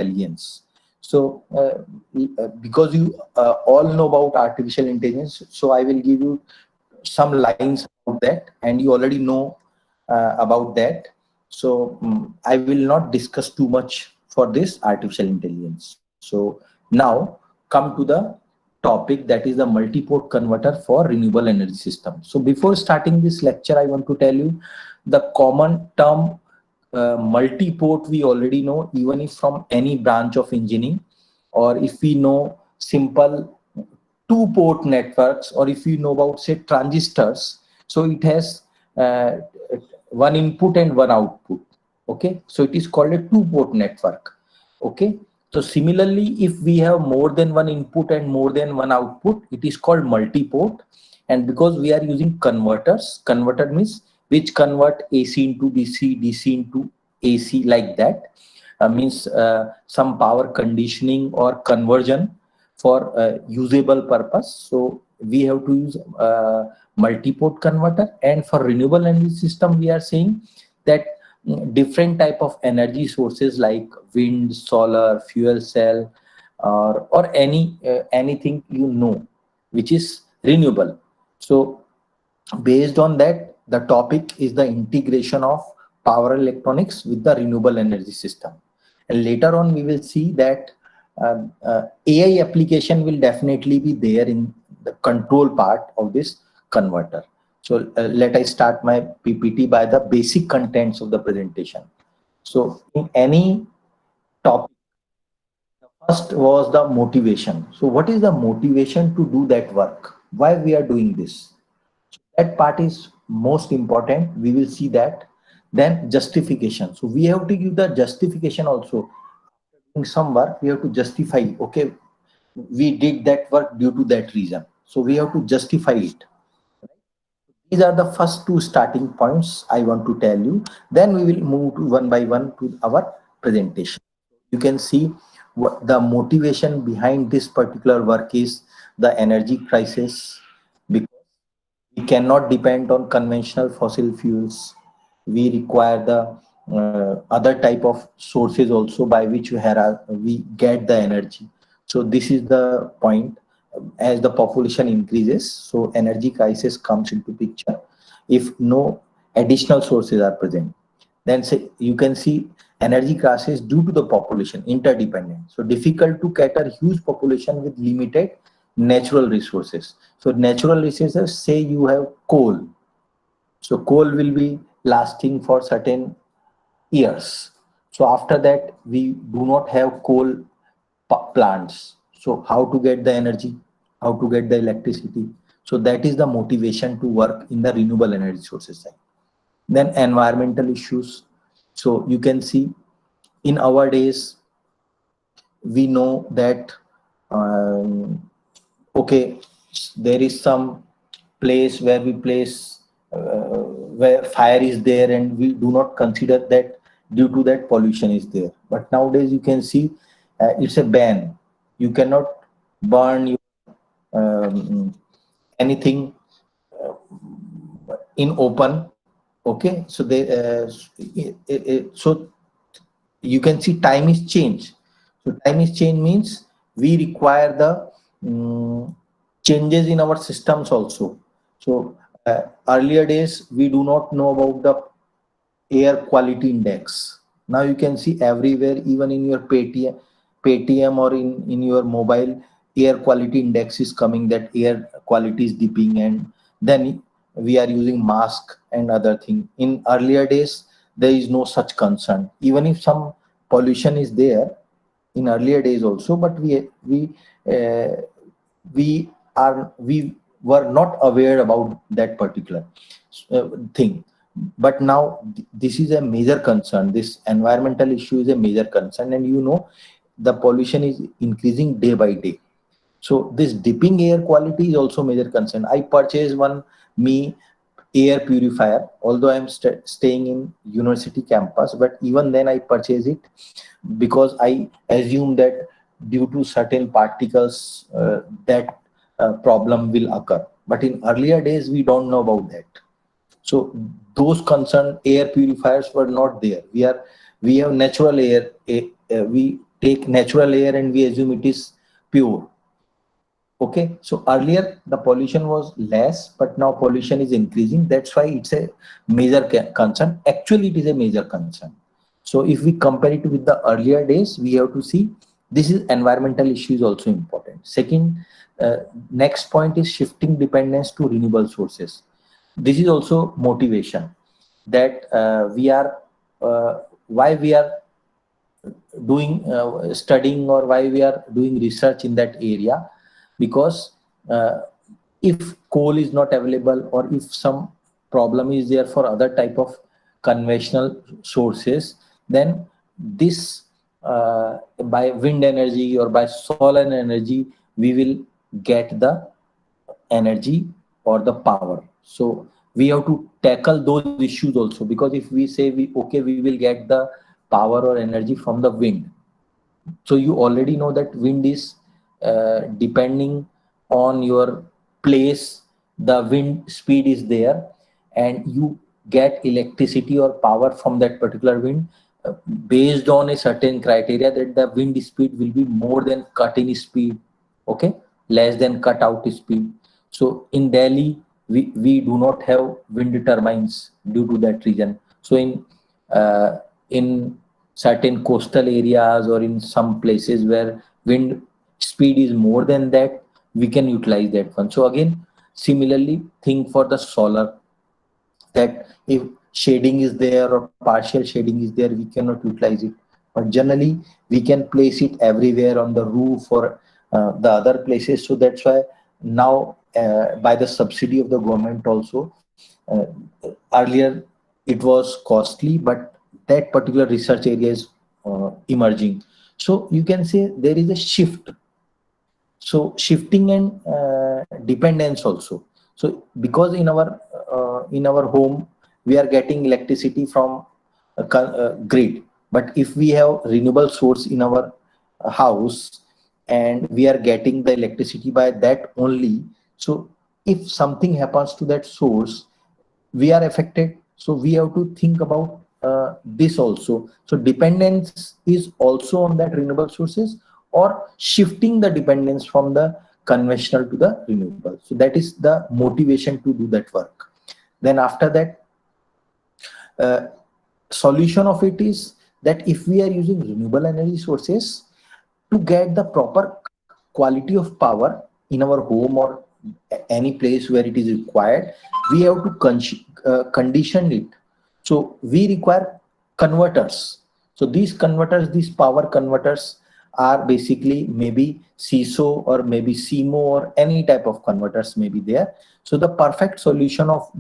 intelligence. So because you all know about artificial intelligence, so I will give you some lines about that, and you already know about that. So I will not discuss too much for this artificial intelligence. So now come to the topic, that is the multi-port converter for renewable energy system. So before starting this lecture, I want to tell you the common term multi-port we already know, even if from any branch of engineering, or if we know simple two-port networks, or if you know about say transistors, so it has one input and one output. Okay, so it is called a two-port network. Okay, so similarly, if we have more than one input and more than one output, it is called multi-port. And because we are using converters, converter means which convert AC into DC, DC into AC, like that, means some power conditioning or conversion for usable purpose. So we have to use multi-port converter. And for renewable energy system, we are saying that different type of energy sources like wind, solar, fuel cell, or anything you know which is renewable. So based on that, the topic is the integration of power electronics with the renewable energy system. And later on, we will see that AI application will definitely be there in the control part of this converter. So let I start my PPT by the basic contents of the presentation. So in any topic, first was the motivation. So what is the motivation to do that work? Why we are doing this? That part is most important. We will see that. Then justification. So we have to give the justification also. In some work, we have to justify, okay, we did that work due to that reason. So we have to justify it. These are the first two starting points I want to tell you. Then we will move to one by one to our presentation. You can see what the motivation behind this particular work is: the energy crisis, because we cannot depend on conventional fossil fuels. We require the other type of sources also by which we get the energy. So this is the point. As the population increases, so energy crisis comes into picture if no additional sources are present. Then say you can see energy crisis due to the population interdependent. So difficult to cater huge population with limited natural resources. So natural resources, say you have coal. So coal will be lasting for certain years. So after that, we do not have coal plants. So how to get the energy? How to get the electricity? So that is the motivation to work in the renewable energy sources side. Then environmental issues. So you can see in our days, we know that okay, there is some place where we place where fire is there, and we do not consider that due to that pollution is there. But nowadays you can see it's a ban. You cannot burn your, anything in open. Okay, so they so you can see time is changed. So time is change means we require the changes in our systems also. So earlier days we do not know about the air quality index. Now you can see everywhere, even in your Paytm or in your mobile, air quality index is coming, that air quality is dipping, and then we are using mask and other thing. In earlier days, there is no such concern. Even if some pollution is there in earlier days also, but uh, we were not aware about that particular thing. But now this is a major concern. This environmental issue is a major concern, and you know the pollution is increasing day by day. So this dipping air quality is also major concern. I purchased one me air purifier, although I'm staying in university campus, but even then I purchased it because I assume that due to certain particles that problem will occur. But in earlier days we don't know about that. So those concerned air purifiers were not there. We have natural air. We take natural air and we assume it is pure. Okay, so earlier the pollution was less, but now pollution is increasing. That's why it's a major concern. Actually, it is a major concern. So if we compare it with the earlier days, we have to see this is environmental issue is also important. Second, next point is shifting dependence to renewable sources. This is also motivation that why we are doing studying or why we are doing research in that area, because if coal is not available or if some problem is there for other type of conventional sources, then this by wind energy or by solar energy we will get the energy or the power. So we have to tackle those issues also, because if we say we will get the power or energy from the wind, so you already know that wind is depending on your place, the wind speed is there, and you get electricity or power from that particular wind based on a certain criteria that the wind speed will be more than cut in speed, okay, less than cut out speed. So in Delhi we do not have wind turbines due to that reason. So in certain coastal areas or in some places where wind speed is more than that, we can utilize that one. So again, similarly think for the solar, that if shading is there or partial shading is there, we cannot utilize it, but generally we can place it everywhere on the roof or the other places. So that's why now by the subsidy of the government also, earlier it was costly, but that particular research area is emerging. So you can say there is a shift, so shifting and dependence also. So because in our home we are getting electricity from a grid, but if we have renewable source in our house and we are getting the electricity by that only, so if something happens to that source, we are affected. So we have to think about this also. So dependence is also on that renewable sources, or shifting the dependence from the conventional to the renewable. So that is the motivation to do that work. Then after that, uh, solution of it is that if we are using renewable energy sources to get the proper quality of power in our home or any place where it is required, we have to condition it. So we require converters. So these converters, these power converters are basically maybe CISO or maybe CMO or any type of converters may be there. So the perfect solution of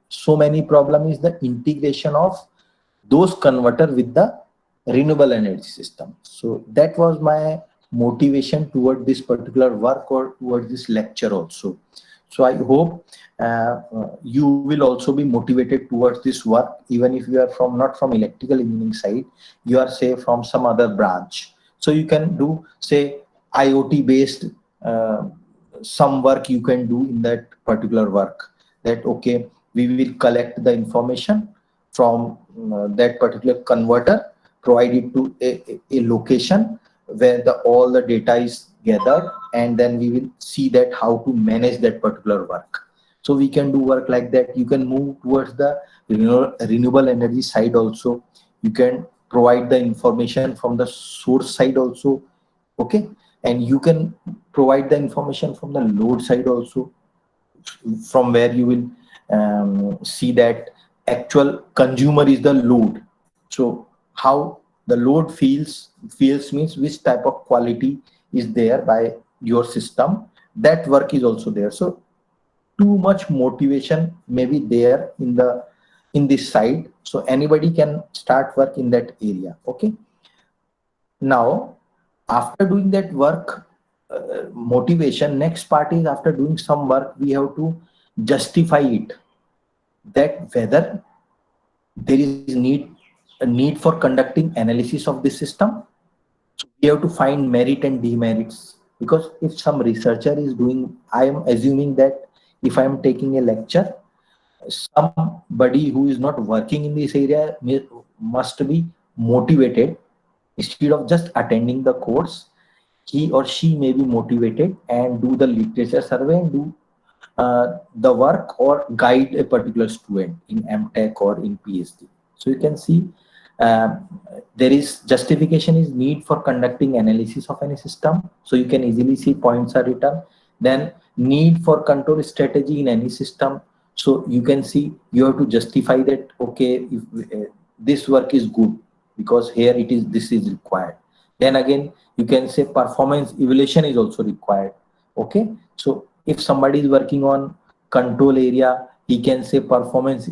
so many problem is the integration of those converter with the renewable energy system. So that was my motivation toward this particular work or toward this lecture also. So I hope you will also be motivated towards this work, even if you are from not from electrical engineering side, you are say from some other branch. So you can do say IoT based some work you can do in that particular work, that okay, we will collect the information from that particular converter, provide it to a location where all the data is gathered, and then we will see that how to manage that particular work. So we can do work like that. You can move towards the renewable energy side also. You can provide the information from the source side also, okay, and you can provide the information from the load side also, from where you will see that actual consumer is the load. So how the load feels means which type of quality is there by your system, that work is also there. So too much motivation may be there in this side, so anybody can start work in that area. Okay, now after doing that work, motivation, next part is after doing some work we have to justify it, that whether there is a need for conducting analysis of this system. So we have to find merit and demerits, because if some researcher is doing, I am assuming that if I am taking a lecture, somebody who is not working in this area must be motivated Instead of just attending the course, he or she may be motivated and do the literature survey and do the work or guide a particular student in MTech or in PhD. So you can see uh, there is justification is need for conducting analysis of any system. So you can easily see points are written. Then need for control strategy in any system. So you can see you have to justify that, okay, if this work is good because here it is, this is required. Then again, you can say performance evaluation is also required. Okay, so if somebody is working on control area, he can say performance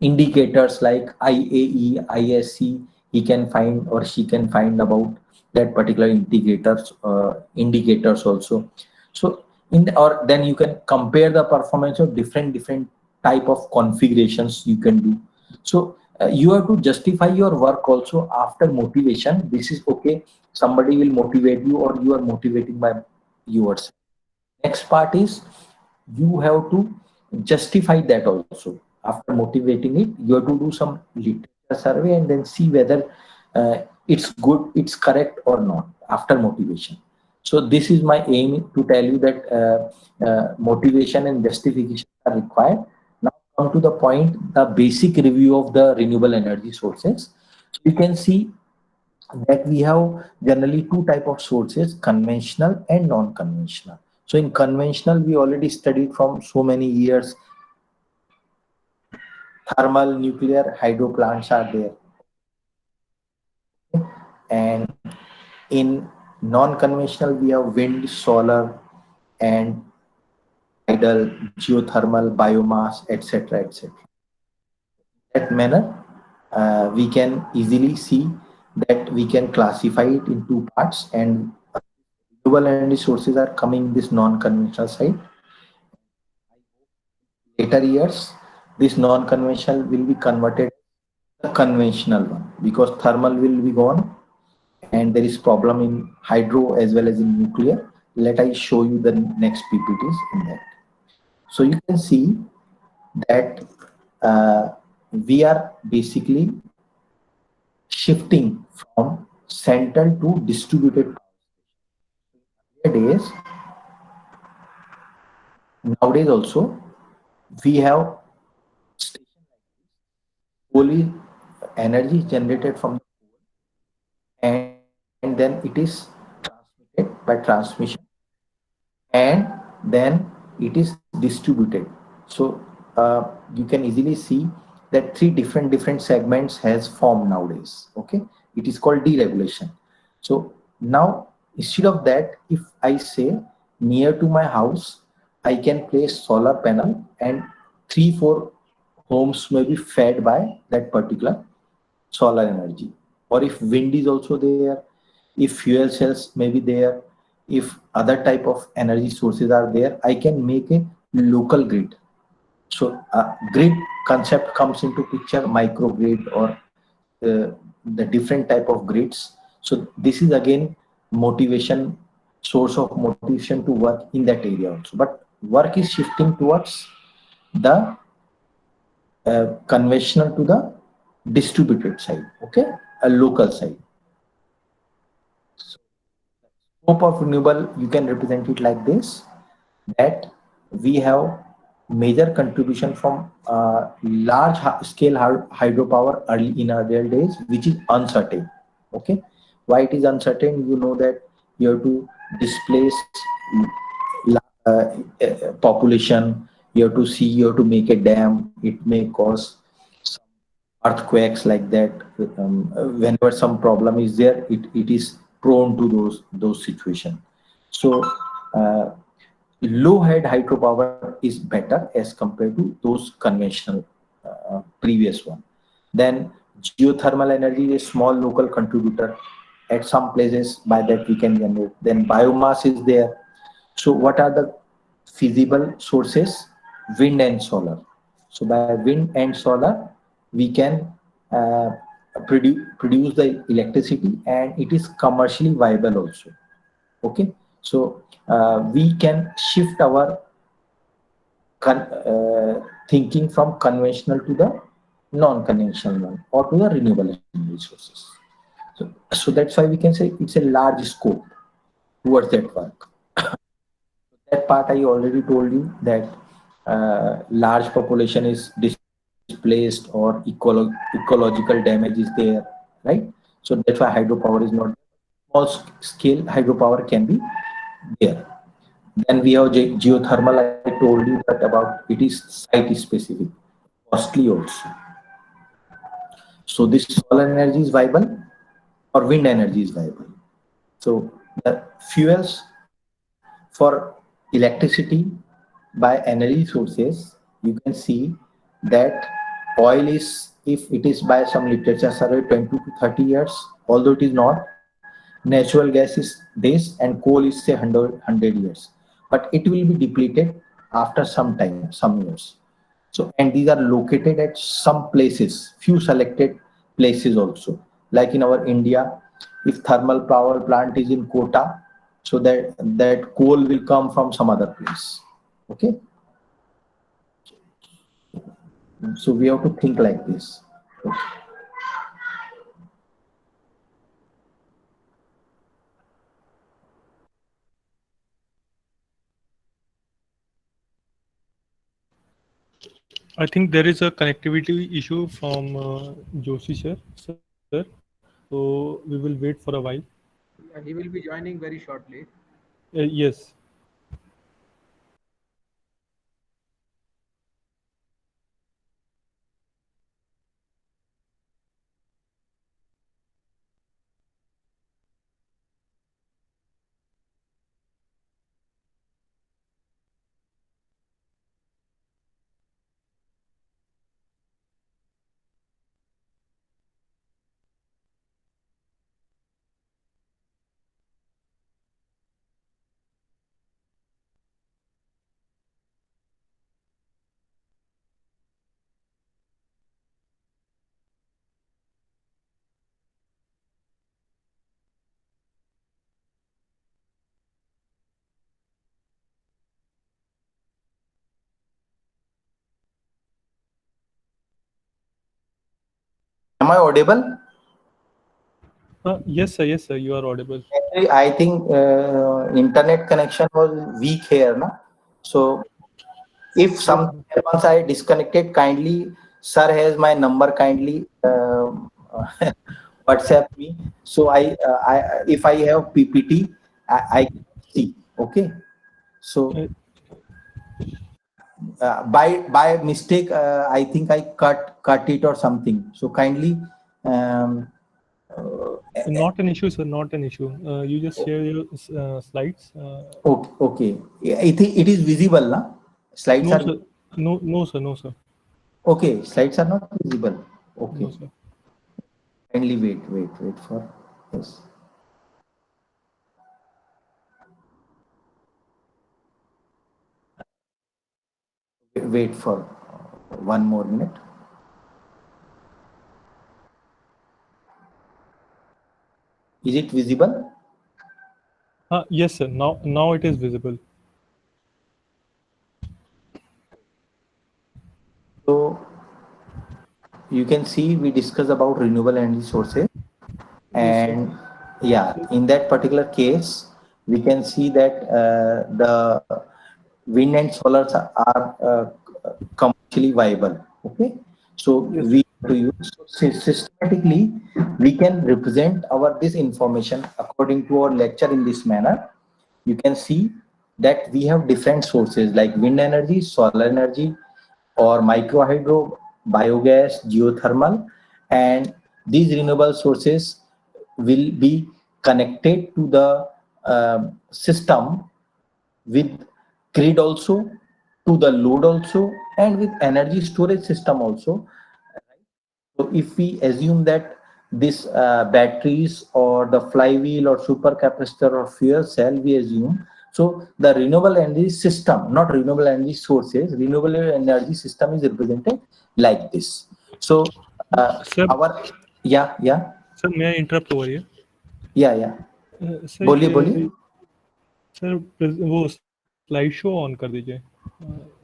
indicators like IAE, ISC. He can find or she can find about that particular indicators also. So or then you can compare the performance of different type of configurations you can do. So you have to justify your work also after motivation. This is okay. Somebody will motivate you or you are motivating by yours. Next part is you have to justify that also. After motivating it, you have to do some literature survey and then see whether it's good, it's correct or not after motivation. So this is my aim to tell you that motivation and justification are required. Now come to the point, the basic review of the renewable energy sources. So you can see that we have generally two type of sources, conventional and non-conventional. So in conventional, we already studied from so many years, thermal, nuclear, hydro plants are there. And in non-conventional, we have wind, solar, and tidal, geothermal, biomass, etc., etc. That manner, we can easily see that we can classify it in two parts, and renewable energy sources are coming in this non-conventional side. Later years, this non-conventional will be converted to the conventional one because thermal will be gone and there is problem in hydro as well as in nuclear. Let I show you the next PPTs in that. So you can see that we are basically shifting from central to distributed days. Nowadays also we have only energy generated from, and then it is transmitted by transmission, and then it is distributed. So you can easily see that three different segments has formed nowadays. Okay, it is called deregulation. So now instead of that, if I say near to my house, I can place solar panel and 3-4 homes may be fed by that particular solar energy. Or if wind is also there, if fuel cells may be there, if other type of energy sources are there, I can make a local grid. So grid concept comes into picture, microgrid or the different type of grids. So this is again motivation, source of motivation to work in that area also. But work is shifting towards the conventional to the distributed side, okay, a local side. So scope of renewable, you can represent it like this, that we have major contribution from large scale hydropower early in earlier days, which is uncertain. Okay, why it is uncertain? You know that you have to displace population. You have to see. You have to make a dam. It may cause some earthquakes like that. Whenever some problem is there, it is prone to those situations. So low head hydropower is better as compared to those conventional previous one. Then geothermal energy is a small local contributor. At some places by that we can generate. Then biomass is there. So what are the feasible sources? Wind and solar. So by wind and solar, we can produce the electricity, and it is commercially viable also. Okay, so we can shift our thinking from conventional to the non-conventional one, or to the renewable energy sources. So that's why we can say it's a large scope towards that work. That part I already told you that large population is displaced or ecological damage is there, right? So that's why hydropower is not small scale. Hydropower can be there. Then we have geothermal. I told you that about it is site specific, costly also. So this solar energy is viable or wind energy is viable. So the fuels for electricity by energy sources, you can see that oil is, if it is by some literature survey, 20 to 30 years, although it is not. Natural gas is days and coal is say 100 years, but it will be depleted after some time, some years. So, and these are located at some places, few selected places also. Like in our India, if thermal power plant is in Kota, so that coal will come from some other place. Okay, so we have to think like this. I think there is a connectivity issue from Joshi sir. So we will wait for a while. Yeah, he will be joining very shortly. Yes. Am I audible? Yes, sir. Yes, sir. You are audible. Actually, I think internet connection was weak here, na? So if Yes, something sir. happens, I disconnected. Kindly, sir has my number. Kindly WhatsApp me. So if I have PPT, I can see. Okay. So Uh, by mistake, I think I cut it or something. So kindly. Um, Not an issue, sir. Not an issue. You just share your slides. okay. Okay. I think it is visible, na? Slides No, are sir. No, no, sir. No, sir. okay. Slides are not visible. Okay. No, sir. Kindly wait for yes. Wait for 1 more minute. Is it visible? Yes, sir. Now it is visible. So you can see we discuss about renewable energy sources, Yes, sir. and yeah, So, in that particular case, we can see that the wind and solars are commercially viable. Okay, so yes, we have to use systematically. We can represent our this information according to our lecture in this manner. You can see that we have different sources like wind energy, solar energy, or micro hydro, biogas, geothermal, and these renewable sources will be connected to the system with grid also, to the load also, and with energy storage system also. So if we assume that this batteries or the flywheel or supercapacitor or fuel cell, we assume, so the renewable energy system, not renewable energy sources, renewable energy system is represented like this. So sir. our yeah Sir, may I interrupt over here? yeah sir बोलिए बोलिए sir वो slide show on कर दीजिए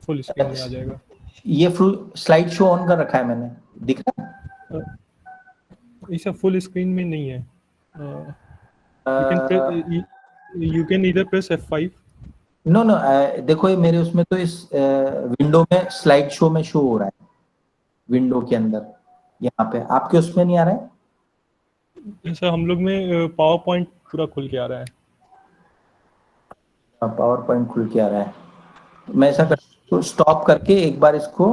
full screen में आ जाएगा ये slide show on कर रखा है मैंने, दिख रहा है? इसे फुल स्क्रीन में नहीं है. Uh, You can either press F5. No no, देखो ये मेरे उसमें तो इस विंडो में स्लाइड शो में शो हो रहा है, विंडो के अंदर यहाँ पे. आपके उसमें नहीं आ रहा है? ऐसा हम लोग में पावर पॉइंट पूरा खुल के आ रहा है. पावर पॉइंट खुल के आ रहा है. मैं ऐसा करता हूँ, स्टॉप करके एक बार इसको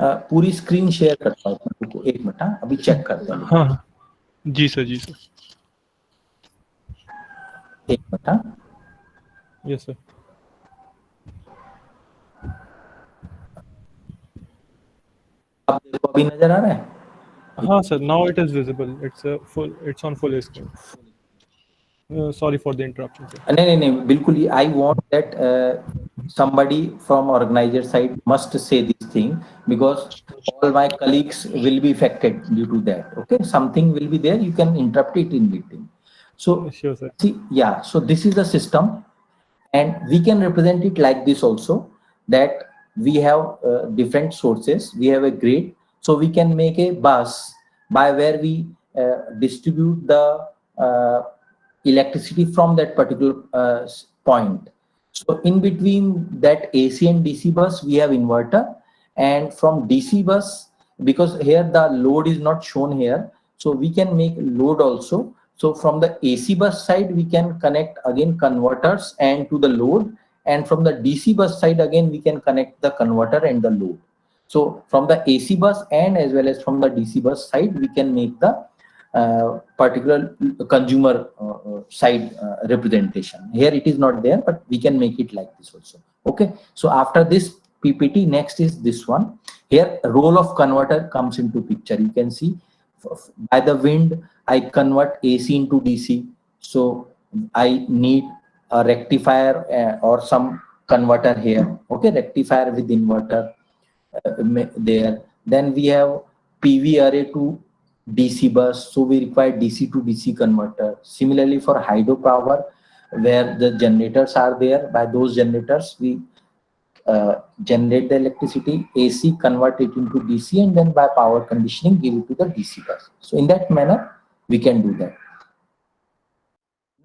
पूरी स्क्रीन शेयर करता हूँ. रुको एक मिनट, हाँ, अभी चेक करते हैं. हाँ हाँ. जी सर, जी सर. एक मिनट, हाँ. Yes sir. आप देखो अभी नजर आ रहा है? हाँ sir, now it is visible. It's on full screen. Sorry for the interruption, sir. नहीं, बिल्कुल. I want that somebody from organizer side must say this thing, because all my colleagues will be affected due to that. Okay, something will be there. You can interrupt it in meeting. So Sure, sir. see, yeah. So this is the system, and we can represent it like this also. That we have different sources. We have a grid, so we can make a bus by where we distribute the electricity from that particular point. So in between that AC and DC bus, we have inverter, and from DC bus, because here the load is not shown here, so we can make load also. So from the AC bus side, we can connect again converters and to the load, and from the DC bus side again, we can connect the converter and the load. So from the AC bus and as well as from the DC bus side, we can make the particular consumer side representation. Here it is not there, but we can make it like this also. Okay, so after this PPT, next is this one. Here role of converter comes into picture. You can see by the wind I convert AC into DC, so I need a rectifier or some converter here. Okay, rectifier with inverter there. Then we have PV array to DC bus, so we require DC to DC converter. Similarly for hydropower, where the generators are there, by those generators we generate the electricity, AC convert it into DC, and then by power conditioning give it to the DC bus. So in that manner we can do that.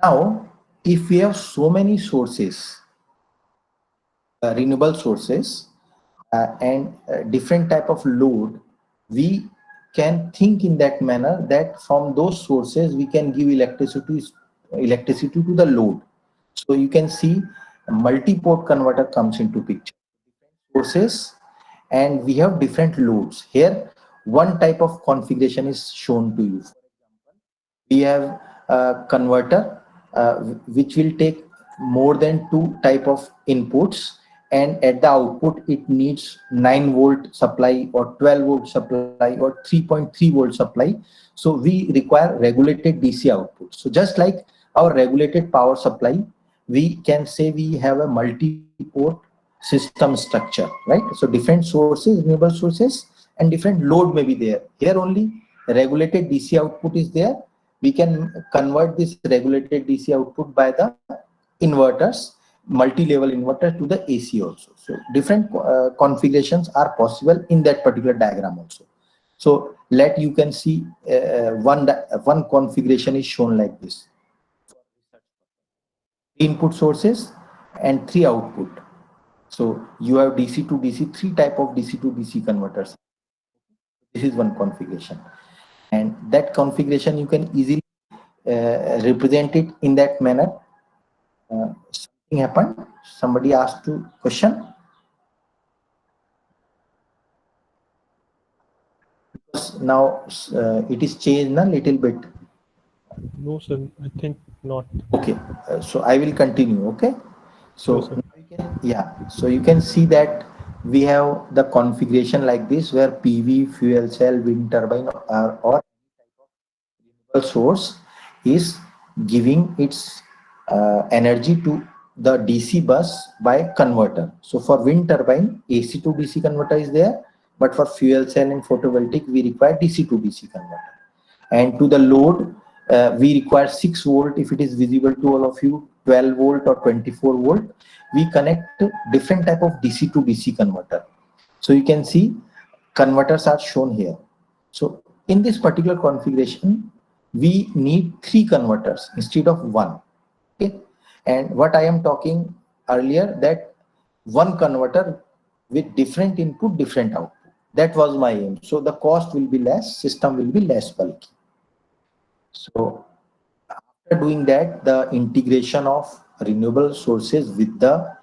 Now if we have so many sources, renewable sources, and different type of load, we can think in that manner that from those sources we can give electricity to the load. So you can see a multi-port converter comes into picture. Sources, and we have different loads. Here one type of configuration is shown to you. For example, we have a converter which will take more than 2 type of inputs, and at the output it needs 9-volt supply or 12-volt supply or 3.3-volt supply. So we require regulated DC output. So just like our regulated power supply, we can say we have a multi-port system structure, right? So different sources, renewable sources, and different load may be there. Here only regulated DC output is there. We can convert this regulated DC output by the inverters, multi-level inverter, to the AC also. So different configurations are possible in that particular diagram also. So you can see one configuration is shown like this: 3 input sources and 3 output. So you have DC to DC, 3 type of DC to DC converters. This is one configuration, and that configuration you can easily represent it in that manner. Something happened. Somebody asked to question. Because now it is changed a little bit. No, sir, I think not. Okay, so I will continue. Okay, so Sure, sir. yeah, so you can see that we have the configuration like this, where PV, fuel cell, wind turbine, or renewable source is giving its energy to the DC bus by converter. So for wind turbine, AC to DC converter is there, but for fuel cell and photovoltaic, we require DC to DC converter. And to the load, we require 6 volt. If it is visible to all of you, 12 volt or 24 volt, we connect different type of DC to DC converter. So you can see converters are shown here. So in this particular configuration, we need 3 converters instead of 1. Okay, and what I am talking earlier, that one converter with different input, different output. That was my aim. So the cost will be less, system will be less bulky. So after doing that, the integration of renewable sources with the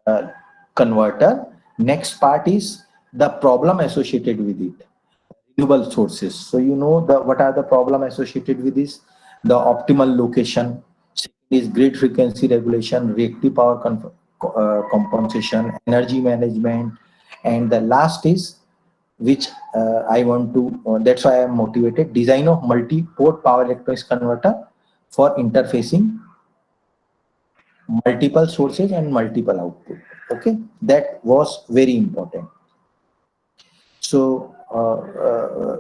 uh, converter. Next part is the problem associated with it, renewable sources. So you know what are the problem associated with this? The optimal location. Second is grid frequency regulation, reactive power compensation, energy management, and the last is, which I want to, that's why I am motivated, design of multi-port power electronics converter for interfacing multiple sources and multiple output. Okay, that was very important. So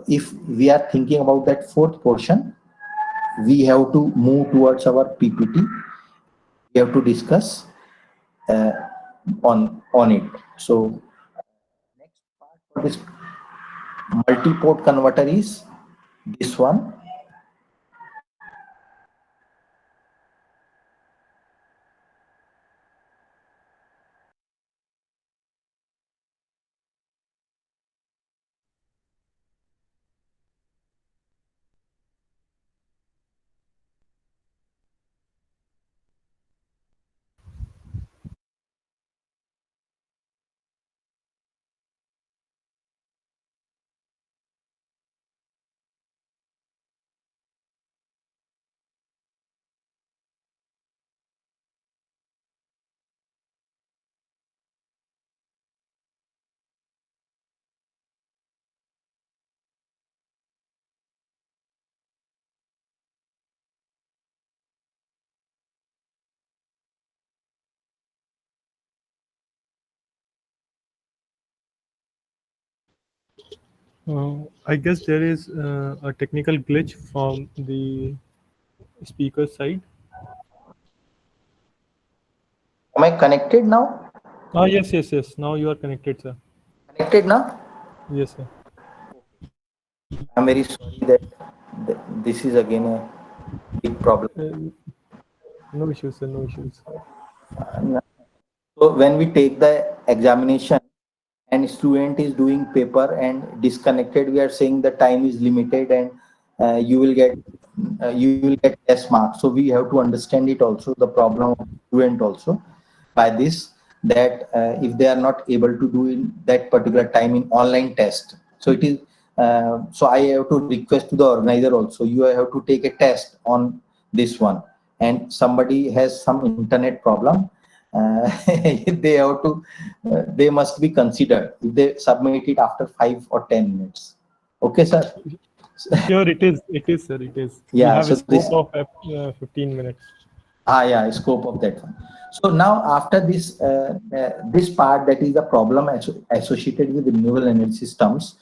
if we are thinking about that fourth portion, we have to move towards our PPT. We have to discuss uh, on it. So next part for this multi-port converter is this one. I guess there is a technical glitch from the speaker side. Am I connected now? Yes, yes, yes. Now you are connected, sir. Connected now? Yes, sir. I'm very sorry that this is again a big problem. No issues, sir. No issues. So when we take the examination and student is doing paper and disconnected, we are saying the time is limited and you will get less marks. So we have to understand it also, the problem of student also, by this, that if they are not able to do in that particular time in online test. So it is so I have to request to the organizer also, you have to take a test on this one, and somebody has some internet problem, they have to they must be considered if they submit it after 5 or 10 minutes. Okay, sir. Sure, it is. It is, sir. It is. We Yeah, have so a scope of 15 minutes. yeah, scope of that one. So now after this this part, that is the problem associated with renewable energy systems.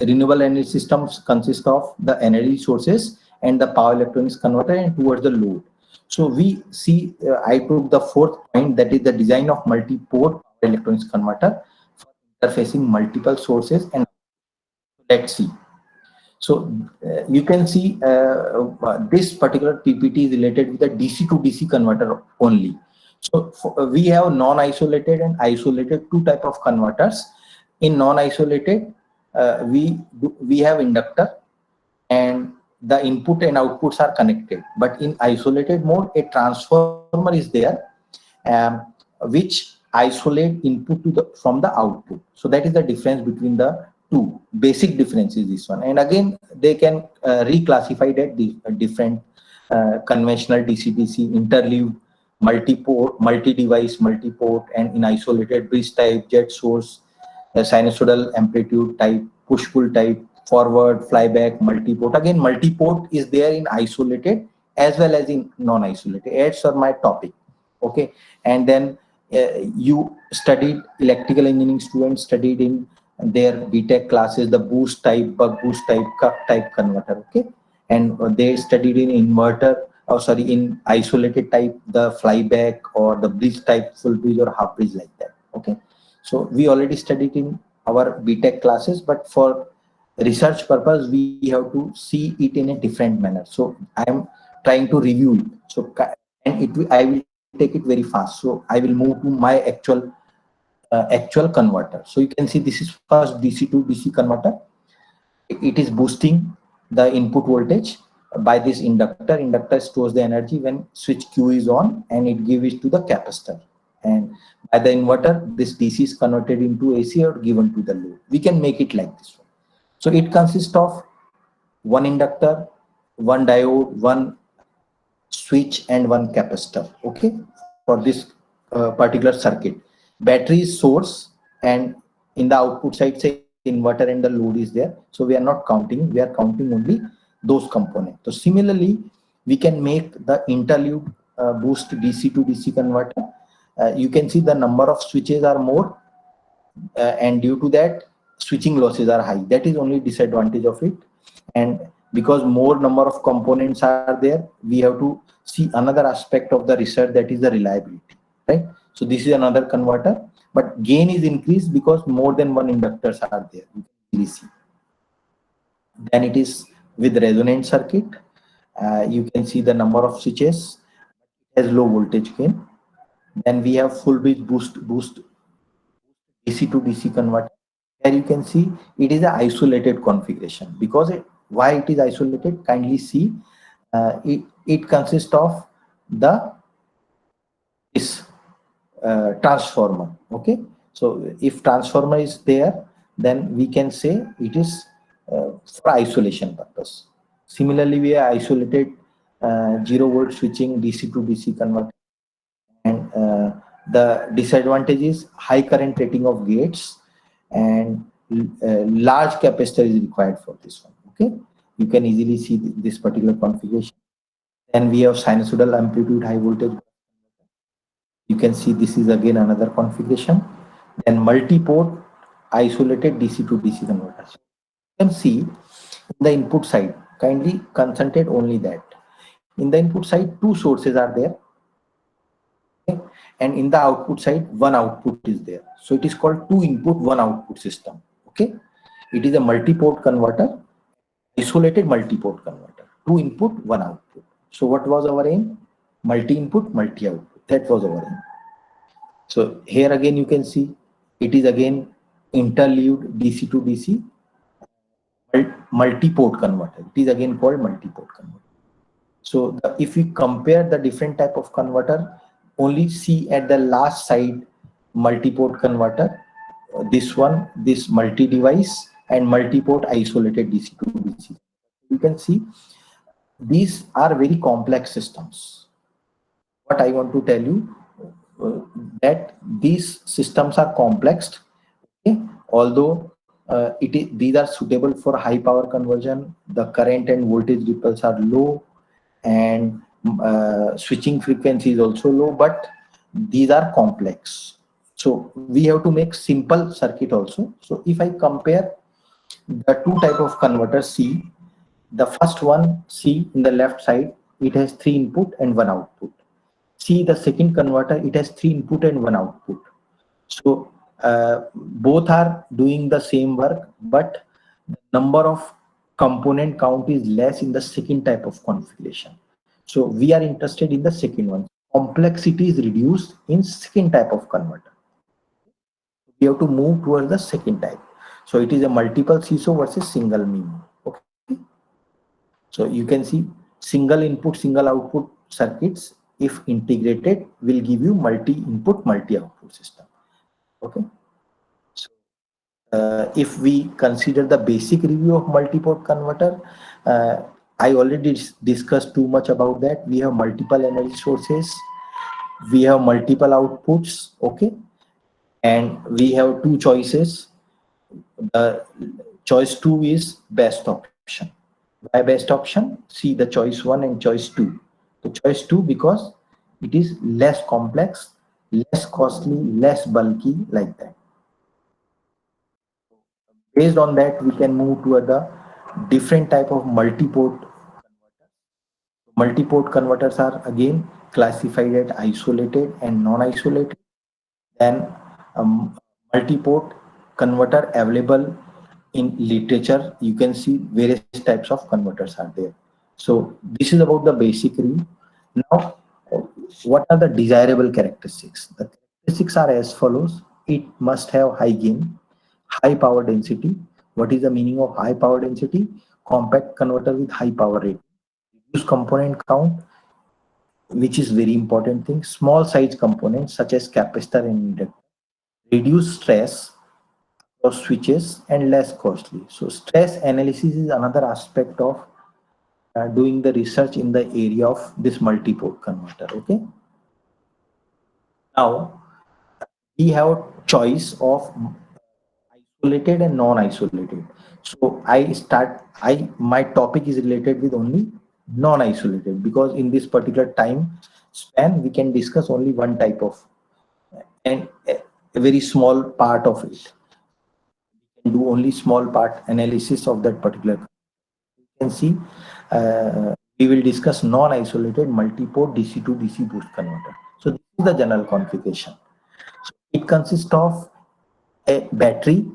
Renewable energy systems consist of the energy sources and the power electronics converter and towards the load. So we see, I took the fourth point, that is the design of multi-port power electronics converter for interfacing multiple sources. And let's see. So you can see this particular PPT is related with the DC to DC converter only. So we have non-isolated and isolated, two type of converters. In non-isolated, we have inductor and the input and outputs are connected. But in isolated mode, a transformer is there, which isolate input from the output. So that is the difference between the two. Basic difference is this one. And again, they can reclassify that different conventional DC-DC, interleaved, multi-port, multi-device, multi-port, and in isolated bridge type, jet source, sinusoidal amplitude type, push-pull type, forward, flyback, multi-port. Again, multi-port is there in isolated as well as in non-isolated. As for my topic. Okay. And then you studied, electrical engineering students studied in their BTech classes, the boost type, buck boost type, cup type converter. Okay. And they studied in inverter, or sorry, in isolated type, the flyback or the bridge type, full bridge or half bridge, like that. Okay. So we already studied in our BTech classes, but for research purpose, we have to see it in a different manner. So I am trying to review it. So and I will take it very fast. So I will move to my actual converter. So you can see this is first DC to DC converter. It is boosting the input voltage by this inductor. Inductor stores the energy when switch Q is on, and it gives it to the capacitor. And by the inverter, this DC is converted into AC or given to the load. We can make it like this one. So it consists of one inductor, one diode, one switch, and one capacitor. Okay, for this particular circuit. Battery is source, and in the output side, say inverter and the load is there. So we are not counting. We are counting only those components. So similarly, we can make the interlude boost DC to DC converter. You can see the number of switches are more, and due to that, switching losses are high. That is only disadvantage of it. And because more number of components are there, we have to see another aspect of the research, that is the reliability, right? So this is another converter, but gain is increased because more than one inductors are there. You can easily see. Then it is with resonant circuit. You can see the number of switches. It has low voltage gain. Then we have full bridge boost DC to DC converter. Here you can see it is an isolated configuration. Because why it is isolated? Kindly see. It consists of this transformer. Okay, so if transformer is there, then we can say it is for isolation purpose. Similarly, we are isolated 0 volt switching DC to DC converter. And the disadvantage is high current rating of gates, and large capacitor is required for this one. Okay, you can easily see this particular configuration. Then we have sinusoidal amplitude high voltage. You can see this is again another configuration. Then multi-port isolated DC to DC converter. You can see in the input side, kindly concentrate only that. In the input side, two sources are there. Okay? And in the output side, one output is there. So it is called two input, one output system. Okay, it is a multi-port converter, isolated multi-port converter. Two input, one output. So what was our aim? Multi-input, multi-output. That was our aim. So here again you can see it is again interlude DC to DC multi-port converter. It is again called multi-port converter. So if we compare the different type of converter, only see at the last side multi-port converter, this one, this multi-device, and multi-port isolated DC to DC. You can see these are very complex systems. What I want to tell you, that these systems are complex. Okay? Although these are suitable for high power conversion, the current and voltage ripples are low, and switching frequency is also low, but these are complex. So we have to make simple circuit also. So if I compare the two type of converters, see the first one, see in the left side, it has 3 input and 1 output. See the second converter, it has 3 input and 1 output. So both are doing the same work, but the number of component count is less in the second type of configuration. So we are interested in the second one. Complexity is reduced in second type of converter. We have to move towards the second type. So it is a multiple CISO versus single MIMO. Okay. So you can see single input, single output circuits, if integrated, will give you multi-input, multi-output system. Okay. So if we consider the basic review of multi-port converter, I already discussed too much about that. We have multiple energy sources, we have multiple outputs. Okay, and we have two choices. The choice 2 is best option. Why best option? See the choice 1 and choice 2. The choice 2 because it is less complex, less costly, less bulky, like that. Based on that, we can move to the different type of multi-port converters. Multi-port converters are again classified as isolated and non-isolated. Then multi-port converter available in literature. You can see various types of converters are there. So this is about the basic rule. Now, what are the desirable characteristics? The characteristics are as follows. It must have high gain, high power density. What is the meaning of high power density? Compact converter with high power rate. Reduce component count, which is very important thing. Small size components such as capacitor and inductor. Reduce stress of switches and less costly. So stress analysis is another aspect of doing the research in the area of this multi-port converter. Okay. Now we have choice of isolated and non-isolated. So my topic is related with only non-isolated, because in this particular time span we can discuss only one type of, and a very small part of it. We can do only small part analysis of that particular. You can see we will discuss non-isolated multi-port DC to DC boost converter. So this is the general configuration. So it consists of a battery.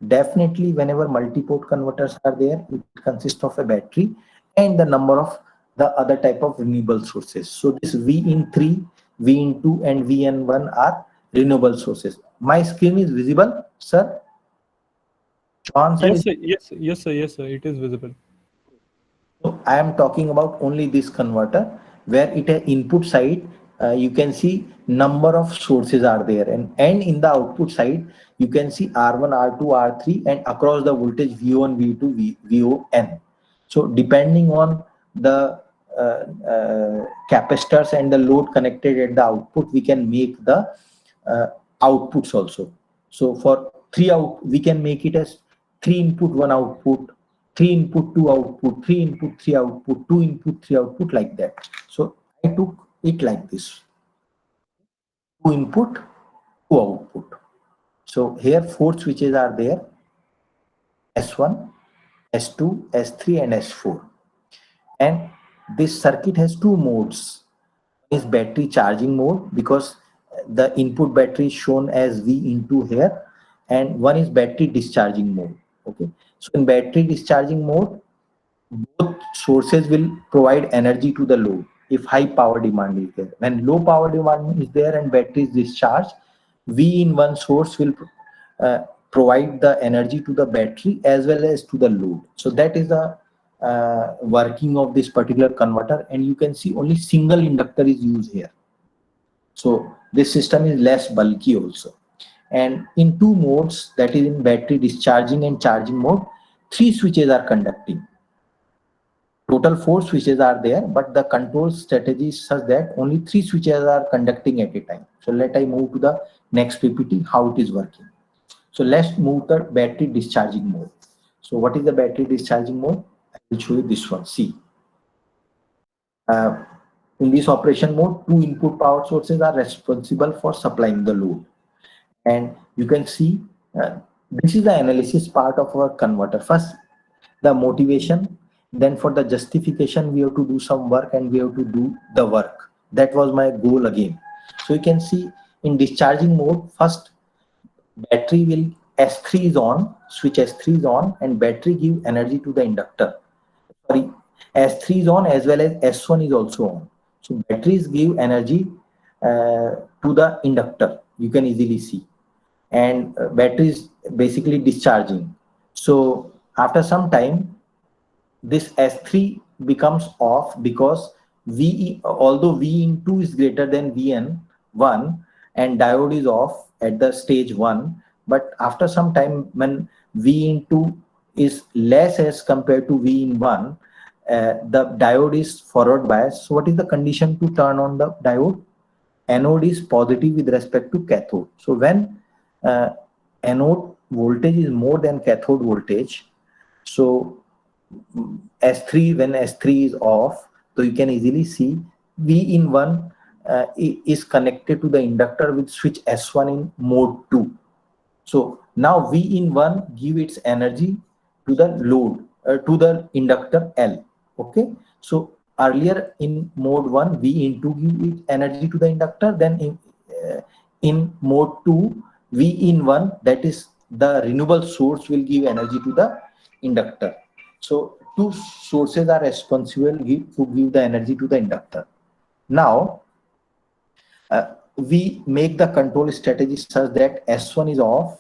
Definitely, whenever multi-port converters are there, it consists of a battery and the number of the other type of renewable sources. So this VIN3, VIN2 and VN1 are renewable sources. My screen is visible, sir? John, sir, Yes, sir. Yes, yes, sir. Yes, sir. It is visible. so I am talking about only this converter, where it input side you can see number of sources are there, and in the output side you can see R1, R2, R3, and across the voltage V1, V2, VON. So depending on the capacitors and the load connected at the output, we can make the outputs also. So for we can make it as 3 input 1 output, 3 input 2 output, 3 input 3 output, 2 input 3 output, like that. So I took it like this: 2 input 2 output. So here 4 switches are there: S1, S2, S3 and S4. And this circuit has 2 modes. One is battery charging mode, because the input battery is shown as V into here, and one is battery discharging mode. Okay, so in battery discharging mode, both sources will provide energy to the load if high power demand is there. When low power demand is there and battery is discharged, V in one source will provide the energy to the battery as well as to the load. So that is the working of this particular converter, and you can see only single inductor is used here. So this system is less bulky also. And in 2 modes, that is in battery discharging and charging mode, 3 switches are conducting. Total 4 switches are there, but the control strategy is such that only 3 switches are conducting at a time. So let I move to the next PPT, how it is working. So let's move the battery discharging mode. So what is the battery discharging mode? I will show you this one. See, in this operation mode, 2 input power sources are responsible for supplying the load. And you can see this is the analysis part of our converter. First, the motivation, then for the justification we have to do some work and we have to do the work. That was my goal again. So you can see in discharging mode, first battery will, S3 is on, switch S3 is on, and battery give energy to the inductor. Sorry, S3 is on as well as S1 is also on. So batteries give energy to the inductor, you can easily see. And battery is basically discharging. So after some time, this S3 becomes off, because although VN2 is greater than VN1 and diode is off at the stage 1, but after some time when VN2 is less as compared to VN1, the diode is forward bias. So what is the condition to turn on the diode? Anode is positive with respect to cathode. So when anode voltage is more than cathode voltage, so S3, when S3 is off, so you can easily see VN1 is connected to the inductor with switch S1 in mode 2. So now VN1 give its energy to the load, to the inductor L. Okay, so earlier in mode 1, VN2 give it energy to the inductor, then in mode 2, V in 1, that is the renewable source, will give energy to the inductor. So two sources are responsible to give the energy to the inductor. Now, we make the control strategy such that S1 is off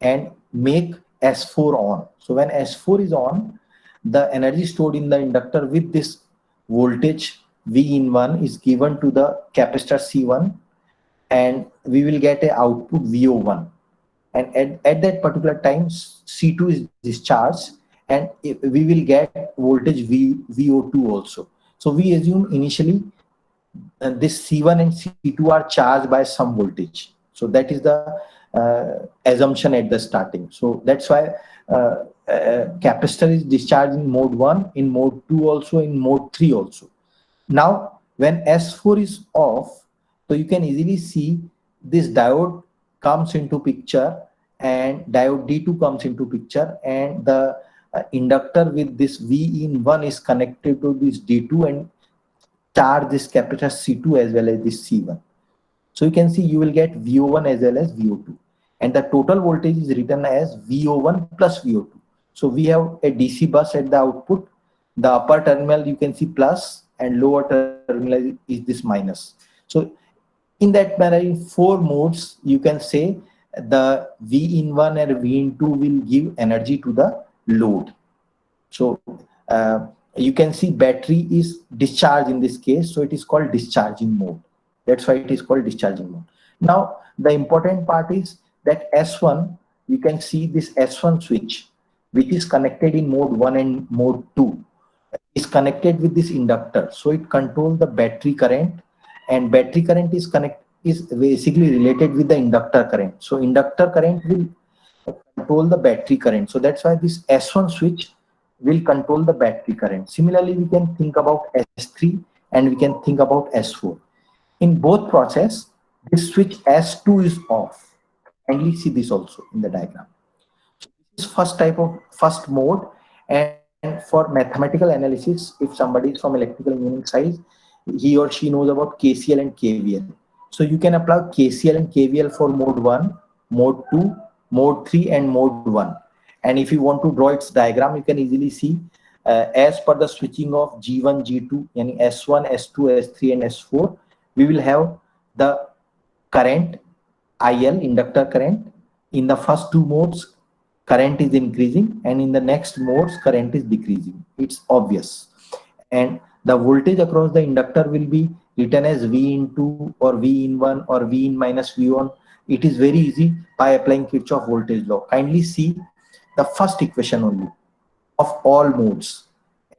and make S4 on. So when S4 is on, the energy stored in the inductor with this voltage V in 1 is given to the capacitor C1, and we will get a output VO1. And at that particular time, C2 is discharged, and we will get voltage VO2 also. So we assume initially this C1 and C2 are charged by some voltage. So that is the assumption at the starting. So that's why capacitor is discharged in mode 1, in mode 2 also, in mode 3 also. Now, when S4 is off, so you can easily see this diode comes into picture, and diode D2 comes into picture, and the inductor with this V in 1 is connected to this D2 and charge this capacitor C2 as well as this C1. So you can see you will get VO1 as well as VO2, and the total voltage is written as VO1 plus VO2. So we have a DC bus at the output. The upper terminal you can see plus, and lower terminal is this minus. So in that manner, in 4 modes, you can say the V in 1 and V in 2 will give energy to the load. So you can see battery is discharged in this case, so it is called discharging mode. That's why it is called discharging mode. Now, the important part is that S1, you can see this S1 switch, which is connected in mode 1 and mode 2, is connected with this inductor. So it controls the battery current, and battery current is basically related with the inductor current. So inductor current will control the battery current. So that's why this S1 switch will control the battery current. Similarly, we can think about S3 and we can think about S4. In both process, this switch S2 is off. Kindly see this also in the diagram. So this is first mode, and for mathematical analysis, if somebody is from electrical engineering side, he or she knows about KCL and KVL. So you can apply KCL and KVL for mode 1, mode 2, mode 3 and mode 1. And if you want to draw its diagram, you can easily see as per the switching of G1, G2, yani S1, S2, S3 and S4, we will have the current IL, inductor current. In the first 2 modes, current is increasing, and in the next modes, current is decreasing. It's obvious. And the voltage across the inductor will be written as V in 2 or V in 1 or V in minus V1. It is very easy by applying Kirchhoff voltage law. Kindly see the first equation only of all modes.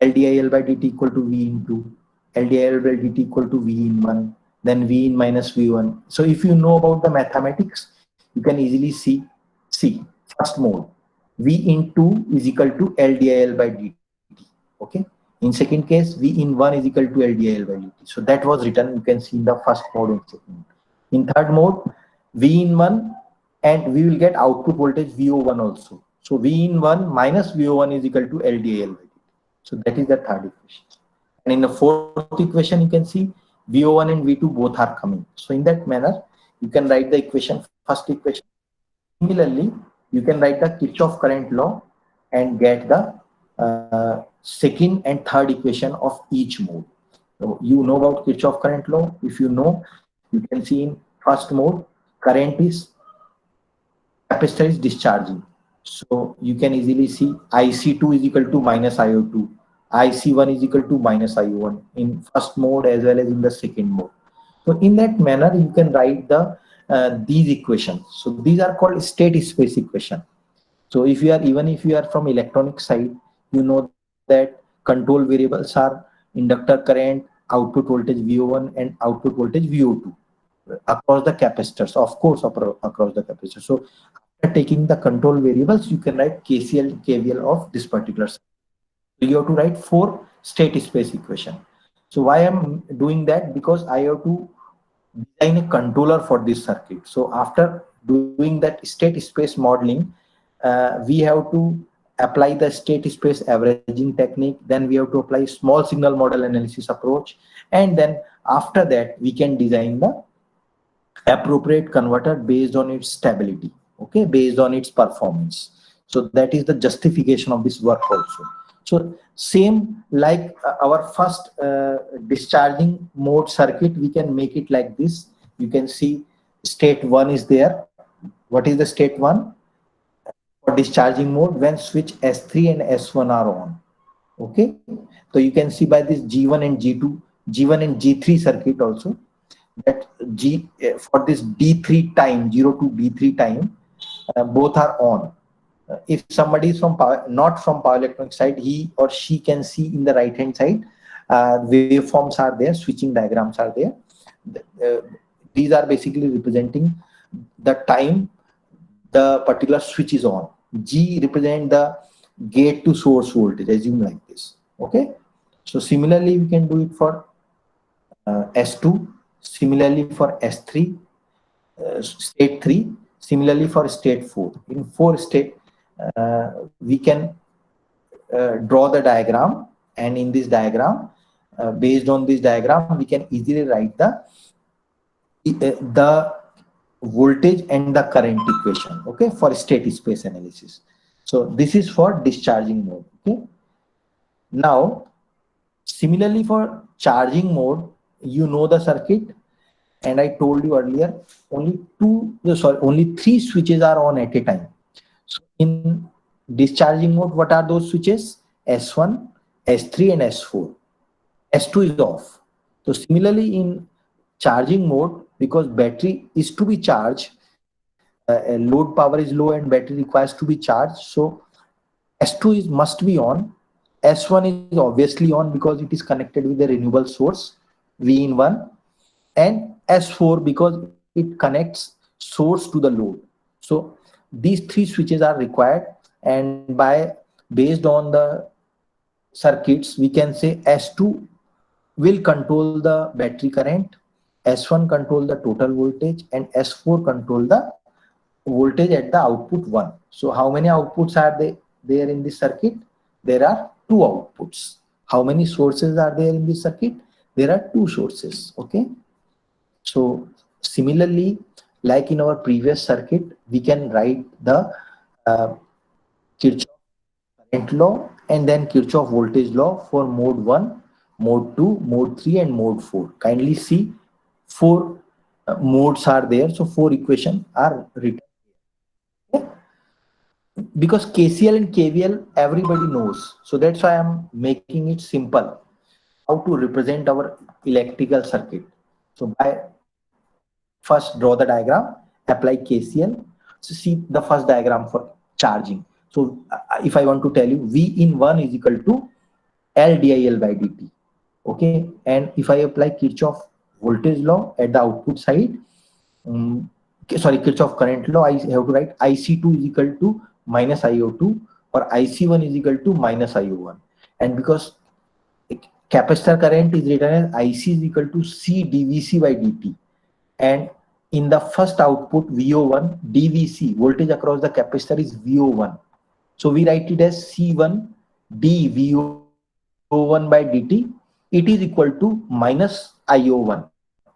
LdIL by dt equal to V in 2, LdIL by dt equal to V in 1, then V in minus V1. So if you know about the mathematics, you can easily see first mode, V in 2 is equal to LdIL by dt. Okay. In second case, V in 1 is equal to LdIL by dt. So that was written, you can see in the first mode and second mode. In third mode, V in 1, and we will get output voltage VO1 also. So V in 1 minus VO1 is equal to LdIL by dt. So that is the third equation. And in the fourth equation, you can see VO1 and V2 both are coming. So in that manner, you can write the equation, first equation. Similarly, you can write the Kirchhoff current law and get the second and third equation of each mode. So you know about Kirchhoff current law. If you know, you can see in first mode, current is, capacitor is discharging. So you can easily see IC2 is equal to minus IO2. IC1 is equal to minus IO1 in first mode as well as in the second mode. So in that manner, you can write the these equations. So these are called state space equation. So if you are, even if you are from electronic side, you know that control variables are inductor current, output voltage VO1 and output voltage VO2 across the capacitors, of course, across the capacitor. So after taking the control variables, you can write KCL, KVL of this particular circuit. So you have to write 4 state space equation. So why I'm doing that? Because I have to design a controller for this circuit. So after doing that state space modeling, we have to apply the state space averaging technique. Then we have to apply small signal model analysis approach. And then after that, we can design the appropriate converter based on its stability, okay, based on its performance. So that is the justification of this work also. So same like our first discharging mode circuit, we can make it like this. You can see state 1 is there. What is the state 1? For discharging mode, when switch S3 and S1 are on. Okay, so you can see by this G1 and G2, G1 and G3 circuit also, that for this D3 time, 0 to D3 time, both are on. If somebody is from power, not from power electronic side, he or she can see in the right hand side, waveforms are there, switching diagrams are there. Uh, these are basically representing the time the particular switch is on. G represent the gate to source voltage, assume like this. Okay, so similarly we can do it for S2, similarly for S3, state 3, similarly for state 4. In 4 state, we can draw the diagram, and in this diagram, based on this diagram, we can easily write the voltage and the current equation, okay, for state space analysis. So this is for discharging mode. Okay, now similarly for charging mode, you know the circuit, and I told you earlier, only 3 switches are on at a time. So in discharging mode, what are those switches? S1, S3 and S4. S2 is off. So similarly in charging mode, because battery is to be charged, load power is low and battery requires to be charged, so S2 must be on. S1 is obviously on because it is connected with the renewable source V in 1, and S4 because it connects source to the load. So these 3 switches are required, and based on the circuits, we can say S2 will control the battery current, S1 control the total voltage, and S4 control the voltage at the output 1. So how many outputs are there in this circuit? There are 2 outputs. How many sources are there in this circuit? There are 2 sources. Okay, so similarly, like in our previous circuit, we can write the Kirchhoff current law and then Kirchhoff voltage law for mode 1, mode 2, mode 3 and mode 4. Kindly see 4 modes are there, so 4 equations are written. Okay? Because KCL and KVL everybody knows, so that's why I'm making it simple how to represent our electrical circuit. So by first draw the diagram, apply KCL. So see the first diagram for charging. So if I want to tell you, V in 1 is equal to L DIL by dt. Okay, and if I apply Kirchhoff voltage law at the output side, Kirchhoff current law, I have to write IC2 is equal to minus IO2, or IC1 is equal to minus IO1. And because capacitor current is written as IC is equal to C dVC by dt, and in the first output VO1, dVC, voltage across the capacitor, is VO1. So we write it as C1 dVO1 by dt. It is equal to minus IO1.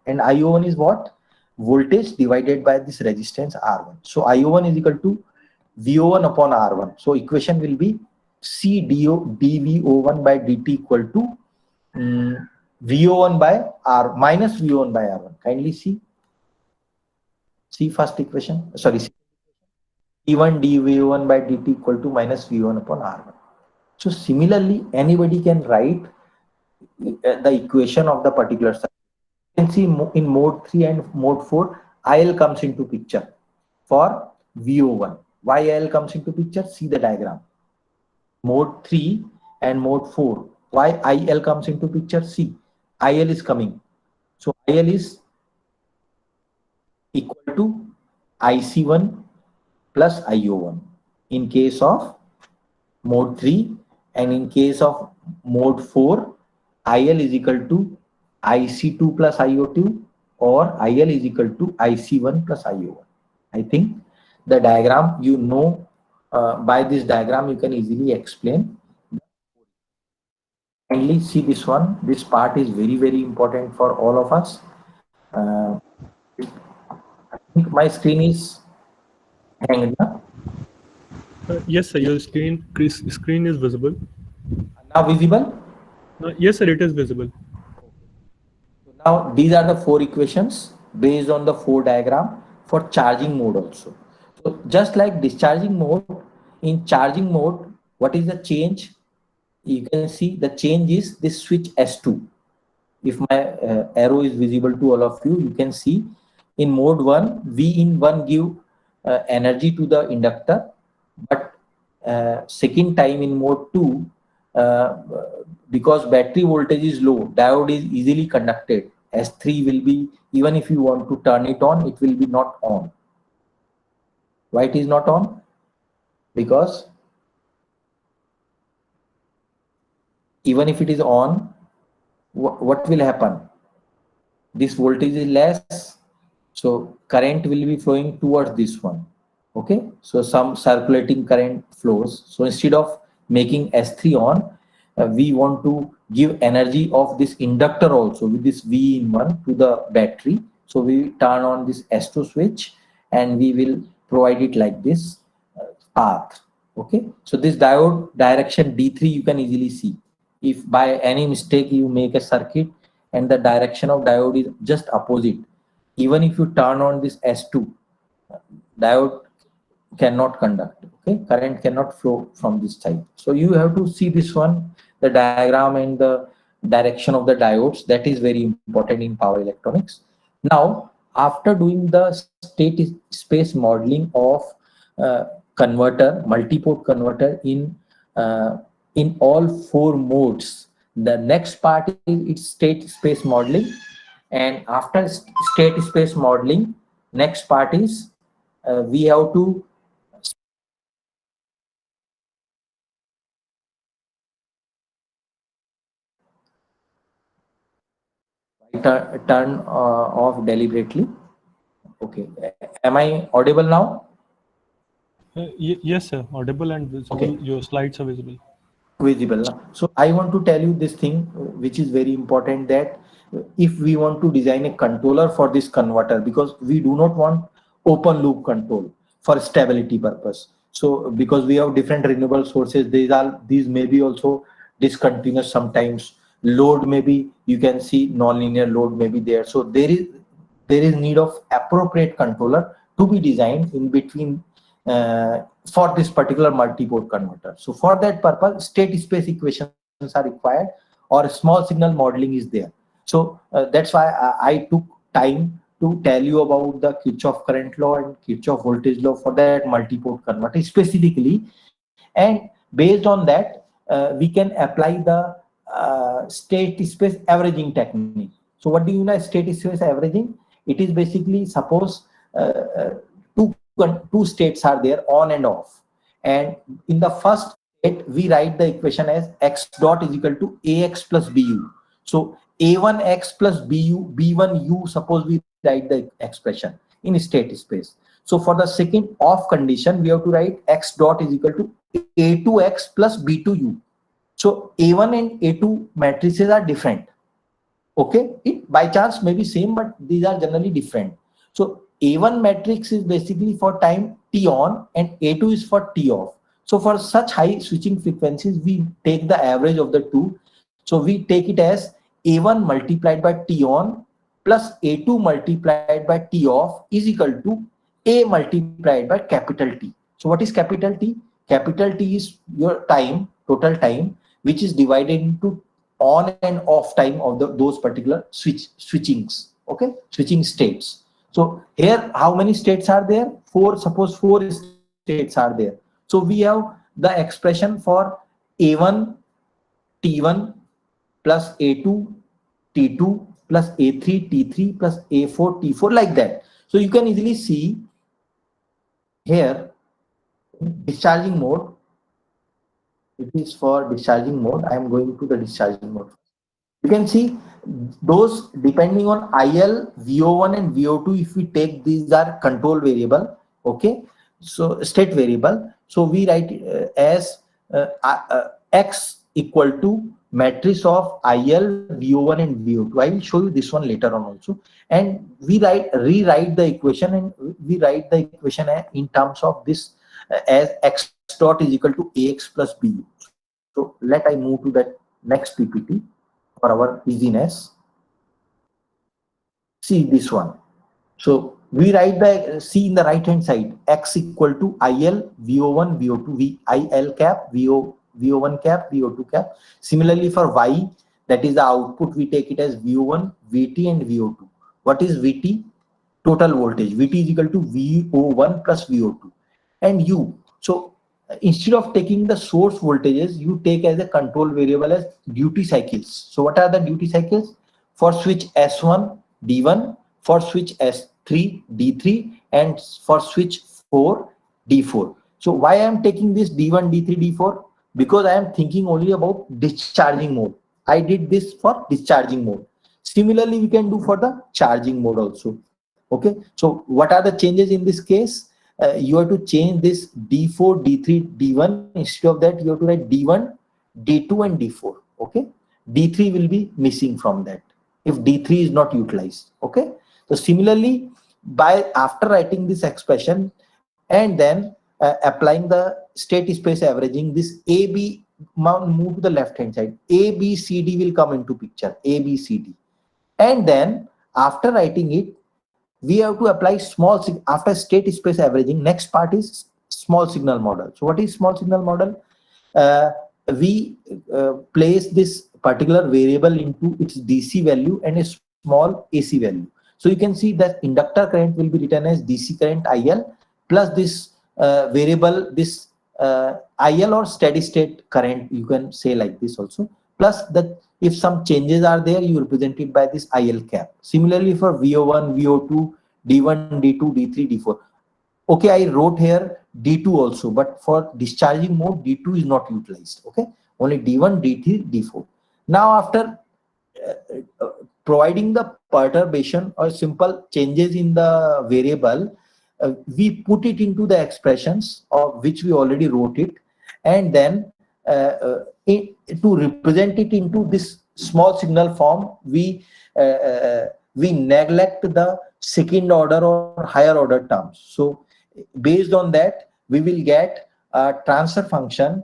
And IO1 is what? Voltage divided by this resistance R1. So IO1 is equal to VO1 upon R1. So equation will be C dVO1 by dt equal to VO1 by R minus VO1 by R1. Kindly see first equation. Sorry, C1 dV1 by dt equal to minus V1 upon R1. So similarly, anybody can write the equation of the particular circuit. You can see in mode 3 and mode 4, IL comes into picture for VO1. Why IL comes into picture? See the diagram. Mode 3 and mode 4. Why IL comes into picture? See, IL is coming. So IL is equal to IC1 plus IO1 in case of mode 3, and in case of mode 4, IL is equal to IC2 plus IO2, or IL is equal to IC1 plus IO1. I think the diagram, you know, by this diagram you can easily explain. Kindly see this one. This part is very, very important for all of us. My screen is hanged. Na? Yes, sir. Your screen is visible. Now visible? Yes, sir. It is visible. Now these are the four equations based on the four diagram for charging mode also. So just like discharging mode, in charging mode, what is the change? You can see the change is this switch S2. If my arrow is visible to all of you, you can see in mode 1, V in 1 give energy to the inductor, but second time in mode 2, uh, because battery voltage is low, diode is easily conducted. S3 will be, even if you want to turn it on, it will be not on. Why it is not on? Because even if it is on, what will happen? This voltage is less, so current will be flowing towards this one. Okay, so some circulating current flows. So instead of making S3 on, we want to give energy of this inductor also with this V in 1 to the battery. So we turn on this S2 switch and we will provide it like this path. Okay, so this diode direction D3 you can easily see. If by any mistake you make a circuit and the direction of diode is just opposite, even if you turn on this S2, diode cannot conduct. Okay, current cannot flow from this side. So you have to see this one, the diagram and the direction of the diodes. That is very important in power electronics. Now, after doing the state space modeling of converter, multi-port converter in all four modes, the next part is its state space modeling. And after state space modeling, next part is we have to turn off deliberately. Okay, am I audible now? Yes, sir. Audible and visible. Okay. Your slides are visible. Visible now. So I want to tell you this thing which is very important, that if we want to design a controller for this converter, because we do not want open loop control for stability purpose. So because we have different renewable sources, these may be also discontinuous sometimes. Load may be, you can see nonlinear load may be there. So there is need of appropriate controller to be designed in between for this particular multi-port converter. So for that purpose, state space equations are required, or small signal modeling is there. So that's why I took time to tell you about the Kirchhoff current law and Kirchhoff voltage law for that multi-port converter specifically. And based on that, we can apply the state space averaging technique. So what do you know state space averaging? It is basically, suppose two states are there, on and off, and in the first state we write the equation as x dot is equal to ax plus bu. So a1x plus b1u, suppose we write the expression in state space. So for the second off condition, we have to write x dot is equal to a2x plus b2u. So a1 and a2 matrices are different. Okay, it by chance may be same, but these are generally different. So A1 matrix is basically for time t on and A2 is for t off. So for such high switching frequencies, we take the average of the two. So we take it as A1 multiplied by t on plus A2 multiplied by t off is equal to A multiplied by capital T. So what is capital T? Capital T is your time, total time, which is divided into on and off time of those particular switchings. Okay, switching states. So here, how many states are there? Four. Suppose four states are there. So we have the expression for A1 T1 plus A2 T2 plus A3 T3 plus A4 T4, like that. So you can easily see here discharging mode. It is for discharging mode. I am going to the discharging mode. You can see those depending on IL, VO1 and VO2, if we take these are control variable, okay, so state variable. So we write as x equal to matrix of IL, VO1 and VO2. I will show you this one later on also. And we rewrite the equation, and we write the equation in terms of this as x dot is equal to AX plus BU. So let I move to that next PPT for our easiness. See this one. So we write the C in the right hand side, x equal to IL, VO1, VO2, IL cap, VO1 cap, VO2 cap. Similarly for Y, that is the output, we take it as VO1, VT and VO2. What is VT? Total voltage. VT is equal to VO1 plus VO2. And U. So instead of taking the source voltages, you take as a control variable as duty cycles. So what are the duty cycles? For switch S1, D1, for switch S3, D3, and for switch 4, D4. So why I am taking this D1, D3, D4? Because I am thinking only about discharging mode. I did this for discharging mode. Similarly, we can do for the charging mode also. Okay. So what are the changes in this case? You have to change this D4, D3, D1. Instead of that, you have to write D1, D2, and D4. Okay. D3 will be missing from that if D3 is not utilized. Okay. So similarly, after writing this expression and then applying the state space averaging, this AB move to the left hand side. ABCD will come into picture. ABCD, and then after writing it, we have to apply after state space averaging. Next part is small signal model. So what is small signal model? We place this particular variable into its DC value and a small AC value. So you can see that inductor current will be written as DC current IL plus this variable, this IL or steady state current, you can say like this also, plus that if some changes are there, you represent it by this IL cap. Similarly for VO1, VO2, D1, D2, D3, D4. Okay, I wrote here D2 also, but for discharging mode, D2 is not utilized. Okay, only D1, D3, D4. Now after providing the perturbation or simple changes in the variable, we put it into the expressions of which we already wrote it, and then to represent it into this small signal form, we neglect the second order or higher order terms. So based on that, we will get a transfer function,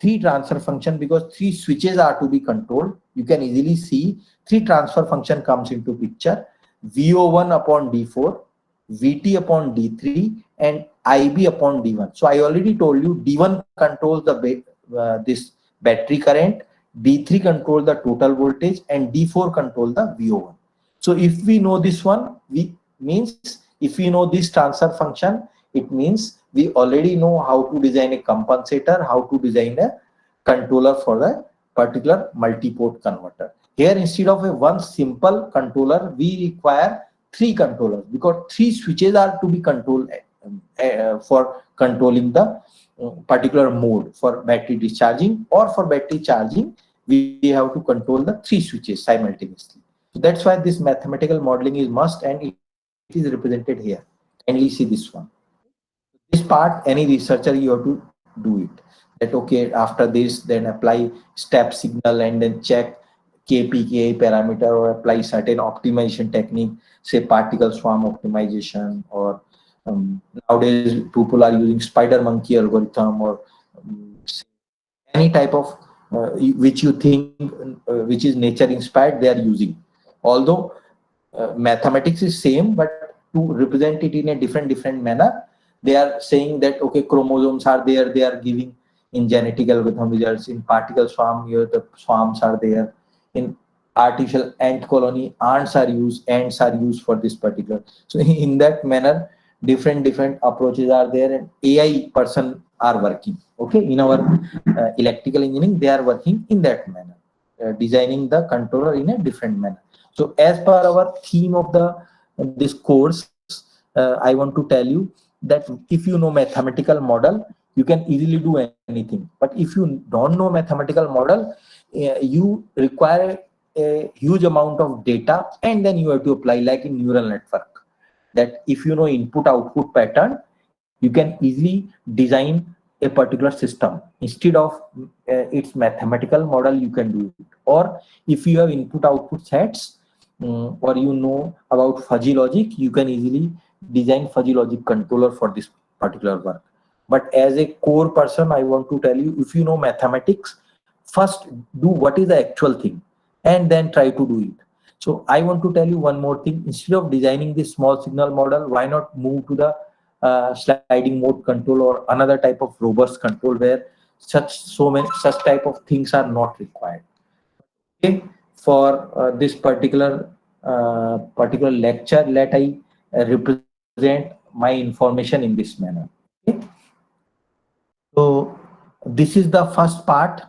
3 transfer function, because 3 switches are to be controlled. You can easily see 3 transfer function comes into picture: VO1 upon D4, VT upon D3, and IB upon D1. So I already told you D1 controls the this battery current, D3 controls the total voltage, and D4 controls the VO1. So if we know this one, if we know this transfer function, it means we already know how to design a compensator, how to design a controller for the particular multi-port converter. Here, instead of one simple controller, we require 3 controllers, because 3 switches are to be controlled for controlling the particular mode. For battery discharging or for battery charging, we have to control the 3 switches simultaneously. So that's why this mathematical modeling is must, and it is represented here. Kindly see this one. This part, any researcher, you have to do it. That okay, after this, then apply step signal and then check KPK parameter, or apply certain optimization technique, say particle swarm optimization, or nowadays people are using spider monkey algorithm, or any type of which you think which is nature inspired, they are using. Although mathematics is same, but to represent it in a different manner, they are saying that okay, chromosomes are there, they are giving in genetic algorithm results. In particle swarm, here the swarms are there. In artificial ant colony, ants are used for this particular. So in that manner, different approaches are there, and AI person are working. Okay, in our electrical engineering, they are working in that manner, designing the controller in a different manner. So as per our theme of this course, I want to tell you that if you know mathematical model, you can easily do anything. But if you don't know mathematical model, you require a huge amount of data, and then you have to apply, like in neural network, that if you know input output pattern, you can easily design a particular system. Instead of its mathematical model, you can do it. Or if you have input output sets, or you know about fuzzy logic, you can easily design fuzzy logic controller for this particular work. But as a core person, I want to tell you, if you know mathematics, first do what is the actual thing and then try to do it. So I want to tell you one more thing. Instead of designing this small signal model, why not move to the sliding mode control or another type of robust control where such type of things are not required. Okay, for this particular lecture, let I represent my information in this manner. Okay? So this is the first part,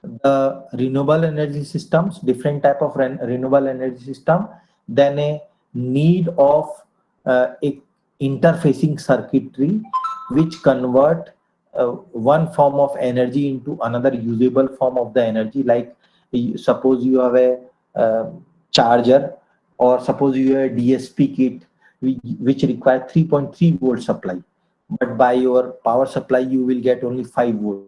the renewable energy systems, different type of renewable energy system, then a need of a interfacing circuitry which convert one form of energy into another usable form of the energy. Like suppose you have a charger, or suppose you have a DSP kit which require 3.3 volt supply, but by your power supply you will get only 5 volt.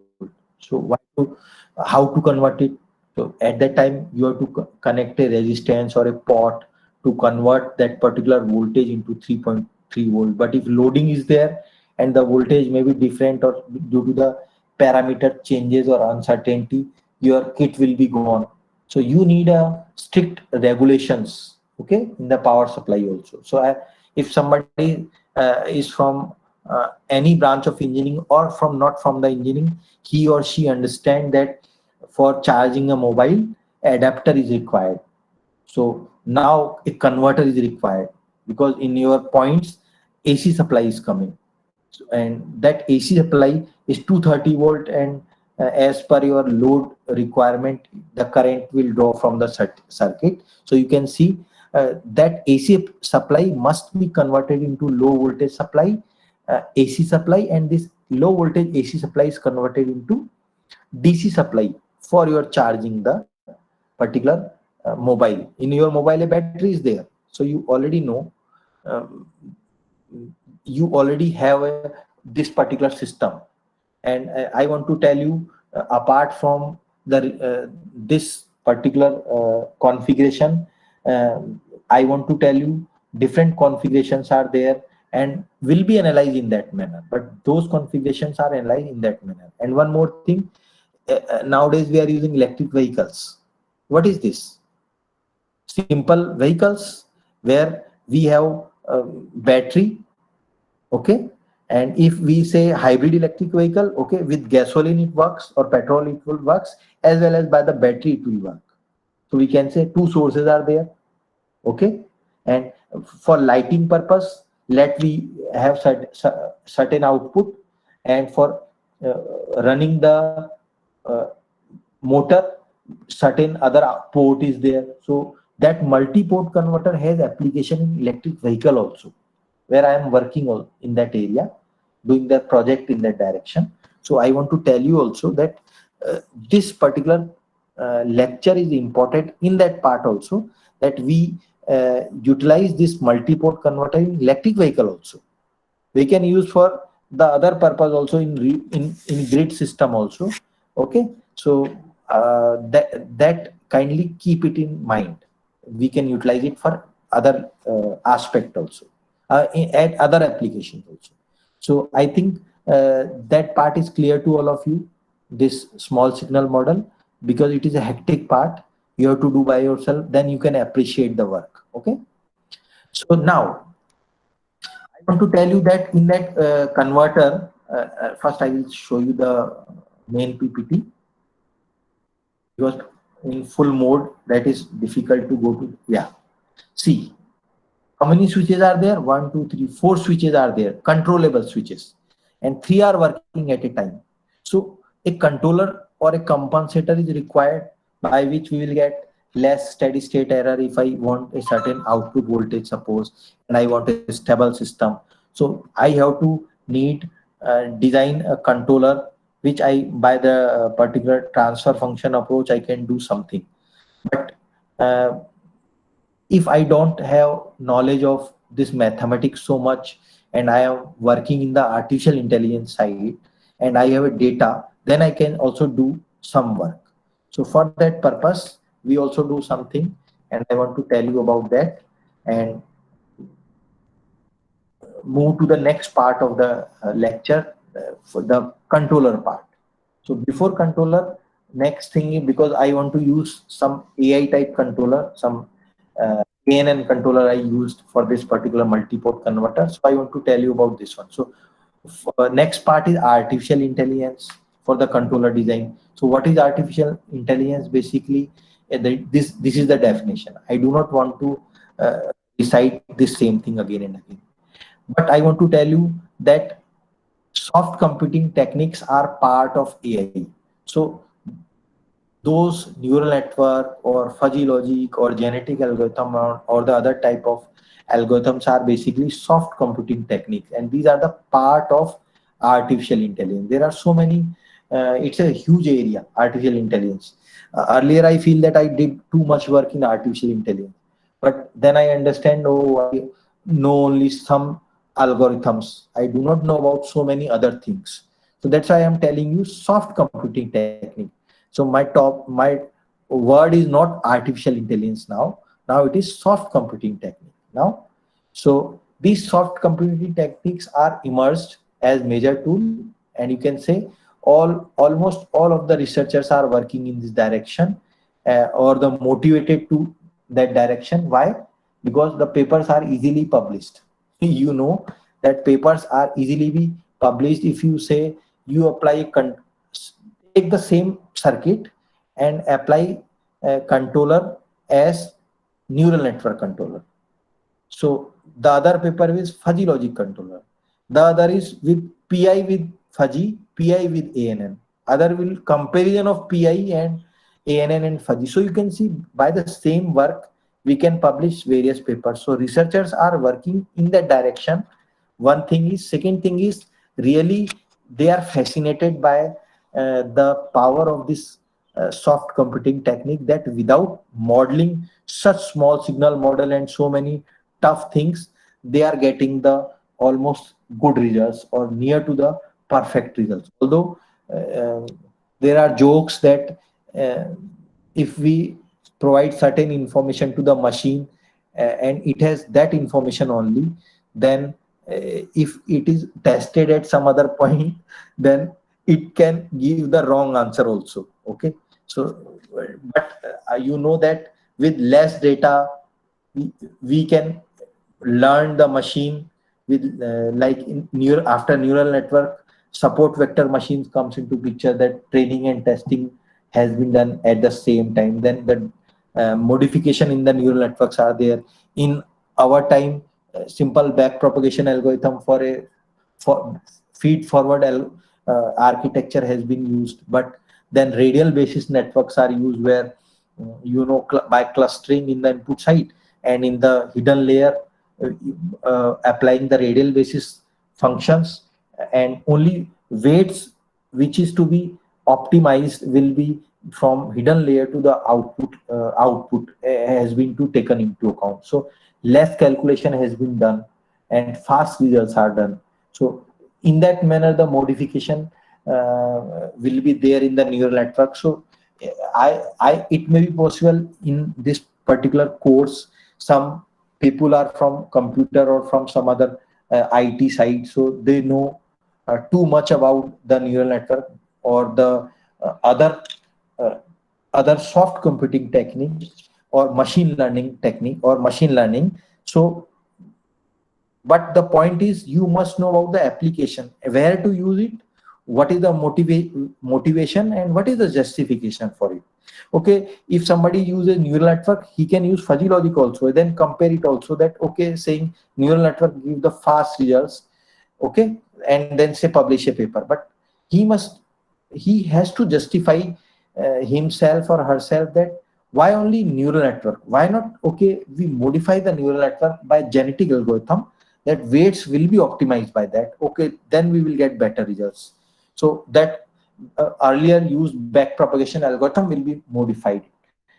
So how to convert it? So at that time you have to connect a resistance or a pot to convert that particular voltage into 3.3 volt. But if loading is there and the voltage may be different, or due to the parameter changes or uncertainty, your kit will be gone. So you need a strict regulations, okay, in the power supply also. So if somebody is from any branch of engineering or from not from the engineering, he or she understand that for charging a mobile, adapter is required. So now a converter is required, because in your points AC supply is coming. So, and that AC supply is 230 volt, and as per your load requirement, the current will draw from the circuit. So you can see that AC supply must be converted into low voltage supply, AC supply, and this low voltage AC supply is converted into DC supply for your charging the particular mobile. In your mobile, a battery is there, so you already know, um, you already have this particular system. And I want to tell you, apart from the this particular configuration, I want to tell you different configurations are there and will be analyzed in that manner, but those configurations are analyzed in that manner. And one more thing, nowadays we are using electric vehicles. What is this? Simple vehicles where we have battery, okay, and if we say hybrid electric vehicle, okay, with gasoline it works or petrol it will works, as well as by the battery it will work. So we can say two sources are there, okay. And for lighting purpose, let we have certain output, and for running the uh, motor, certain other port is there. So that multi-port converter has application in electric vehicle also, where I am working in that area, doing the project in that direction. So I want to tell you also that this particular lecture is important in that part also, that we utilize this multi-port converter in electric vehicle also. We can use for the other purpose also in grid system also, okay. So that kindly keep it in mind. We can utilize it for other aspect also, at other applications also. So I think that part is clear to all of you, this small signal model, because it is a hectic part you have to do by yourself, then you can appreciate the work, okay. So now I want to tell you that in that converter, first I will show you the main PPT, because in full mode that is difficult to go to. Yeah, see how many switches are there? 1, 2, 3, 4 switches are there, controllable switches, and 3 are working at a time. So a controller or a compensator is required, by which we will get less steady state error if I want a certain output voltage, suppose, and I want a stable system. So I have to need design a controller which I, by the particular transfer function approach, I can do something. But if I don't have knowledge of this mathematics so much, and I am working in the artificial intelligence side, and I have a data, then I can also do some work. So for that purpose, we also do something, and I want to tell you about that and move to the next part of the lecture, for the controller part. So before controller, next thing is, because I want to use some AI type controller, some ANN controller I used for this particular multi-port converter. So I want to tell you about this one. So next part is artificial intelligence for the controller design. So what is artificial intelligence? Basically, this is the definition. I do not want to recite this same thing again and again, but I want to tell you that soft computing techniques are part of AI. So those neural network or fuzzy logic or genetic algorithm, or the other type of algorithms are basically soft computing techniques, and these are the part of artificial intelligence. There are so many, it's a huge area, artificial intelligence. Earlier I feel that I did too much work in artificial intelligence, but then I understand, oh, I know only some algorithms, I do not know about so many other things. So that's why I'm telling you soft computing technique. So my word is not artificial intelligence now. Now it is soft computing technique now. So these soft computing techniques are emerged as major tool, and you can say almost all of the researchers are working in this direction, or the motivated to that direction. Why? Because the papers are easily published. You know that papers are easily be published if you say you apply take the same circuit and apply a controller as neural network controller. So the other paper is fuzzy logic controller. The other is with PI with fuzzy, PI with ANN. Other will comparison of PI and ANN and fuzzy. So you can see by the same work, we can publish various papers. So researchers are working in that direction. One thing is, second thing is, really they are fascinated by the power of this soft computing technique, that without modeling such small signal model and so many tough things, they are getting the almost good results or near to the perfect results. Although there are jokes that if we provide certain information to the machine and it has that information only, then if it is tested at some other point, then it can give the wrong answer also. Okay, so but you know that with less data, we can learn the machine with like in after neural network, support vector machines comes into picture, that training and testing has been done at the same time. Then the modification in the neural networks are there. In our time, simple back propagation algorithm for a feed forward architecture has been used, but then radial basis networks are used, where by clustering in the input side and in the hidden layer applying the radial basis functions, and only weights which is to be optimized will be from hidden layer to the output has been taken into account. So less calculation has been done and fast results are done. So in that manner, the modification will be there in the neural network. So it may be possible in this particular course, some people are from computer or from some other IT side, so they know too much about the neural network or the other soft computing technique or machine learning technique or machine learning. So but the point is, you must know about the application, where to use it, what is the motivation, and what is the justification for it. Okay, if somebody uses neural network, he can use fuzzy logic also, then compare it also, that okay, saying neural network give the fast results, okay, and then say publish a paper. But he has to justify himself or herself, that why only neural network, why not, okay, we modify the neural network by genetic algorithm, that weights will be optimized by that, okay, then we will get better results. So that earlier used back propagation algorithm will be modified.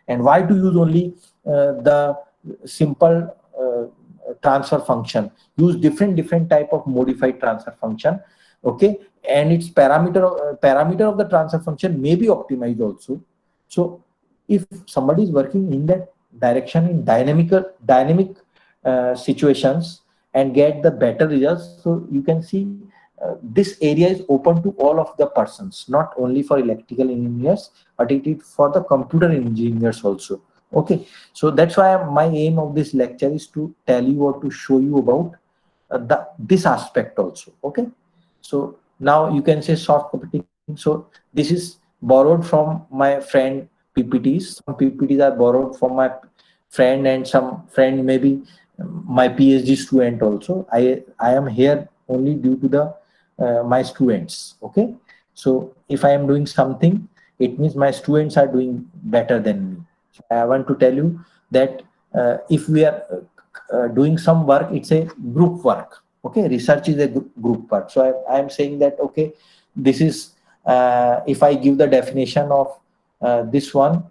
And why to use only the simple transfer function, use different type of modified transfer function, okay, and its parameter of the transfer function may be optimized also. So if somebody is working in that direction in dynamic situations and get the better results, so you can see this area is open to all of the persons, not only for electrical engineers, but it is for the computer engineers also. Okay, so that's why my aim of this lecture is to tell you or to show you about this aspect also. Okay, so now you can say soft computing. So this is borrowed from my friend PPTs. Some PPTs are borrowed from my friend, and some friend maybe my PhD student also. I am here only due to the my students. Okay, so if I am doing something, it means my students are doing better than me. So I want to tell you that if we are doing some work, it's a group work. Okay, research is a group work. So I am saying that, okay, this is if I give the definition of this one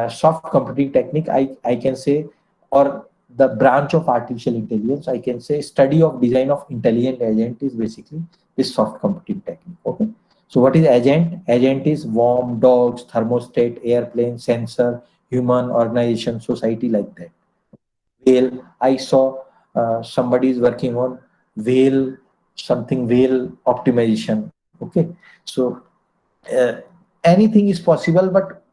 soft computing technique, I can say, or the branch of artificial intelligence, I can say study of design of intelligent agent is basically this soft computing technique. Okay, so what is agent? Agent is worm, dogs, thermostat, airplane, sensor, human, organization, society, like that. Whale, I saw somebody is working on whale, something whale optimization. Okay, so uh, anything is possible, but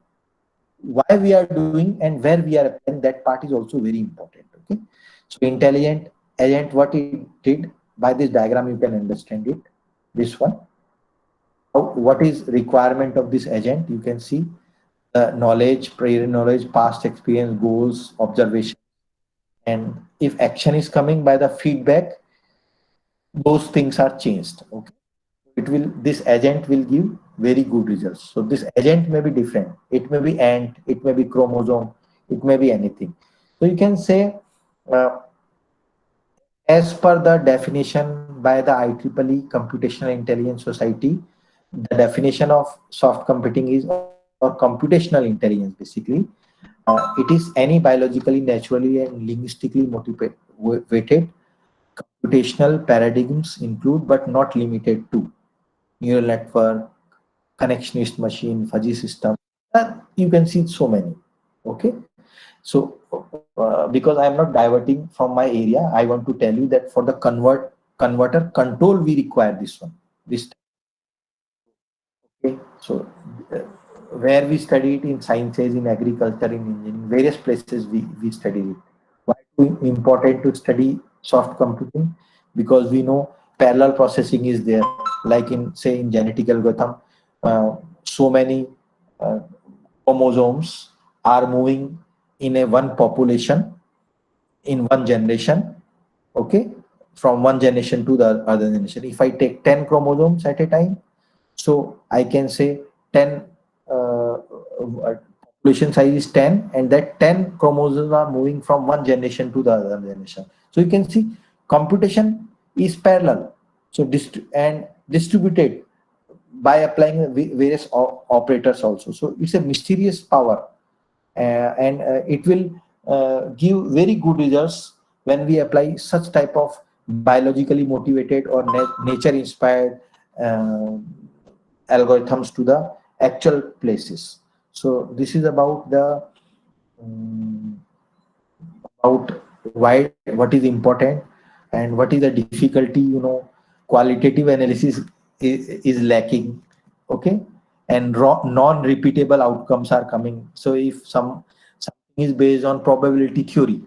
why we are doing and where we are applying, that part is also very important. Okay, so intelligent agent, what it did, by this diagram you can understand it. This one, what is requirement of this agent, you can see knowledge, prior knowledge, past experience, goals, observation, and if action is coming by the feedback, those things are changed. Okay, it will, this agent will give very good results. So this agent may be different, it may be ant, it may be chromosome, it may be anything. So you can say uh, as per the definition by the IEEE Computational Intelligence Society, the definition of soft computing is, or computational intelligence basically, it is any biologically, naturally, and linguistically motivated computational paradigms include but not limited to neural network, connectionist machine, fuzzy system. You can see so many. Okay, so because I am not diverting from my area, I want to tell you that for the converter control, we require this one. This, okay, so uh, where we study it in sciences, in agriculture, in engineering, various places we study it. Why is it important to study soft computing? Because we know parallel processing is there, like in, say, in genetic algorithm, so many uh, chromosomes are moving in a one population in one generation. Okay, from one generation to the other generation. If I take 10 chromosomes at a time, so I can say 10 population size is 10, and that 10 chromosomes are moving from one generation to the other generation. So you can see computation is parallel, so and distributed by applying various operators also. So it's a mysterious power, and it will give very good results when we apply such type of biologically motivated or nature inspired uh, algorithms to the actual places. So this is about the um, about why, what is important and what is the difficulty. Qualitative analysis is lacking. Okay, and non-repeatable outcomes are coming. So if something is based on probability theory,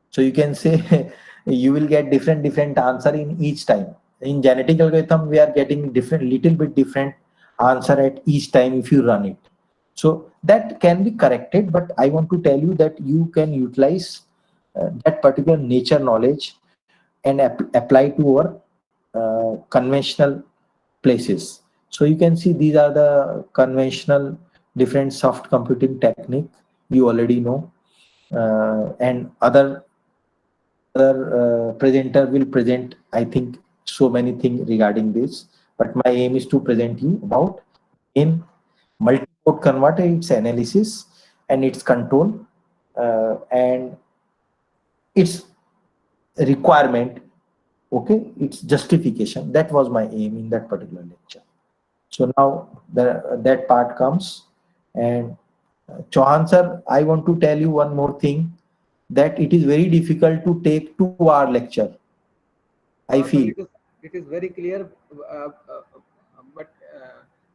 so you can say you will get different answer in each time. In genetic algorithm, we are getting different, little bit different answer at each time if you run it. So that can be corrected, but I want to tell you that you can utilize that particular nature knowledge and apply to our conventional places. So you can see these are the conventional different soft computing technique you already know, and other presenter will present, I think, so many things regarding this. But my aim is to present you about in multi-port converter, its analysis and its control, and its requirement Okay, it's justification. That was my aim in that particular lecture. So now that part comes, and Chauhan sir, I want to tell you one more thing, that it is very difficult to take 2 hour lecture. I Sir, feel, it is very clear, but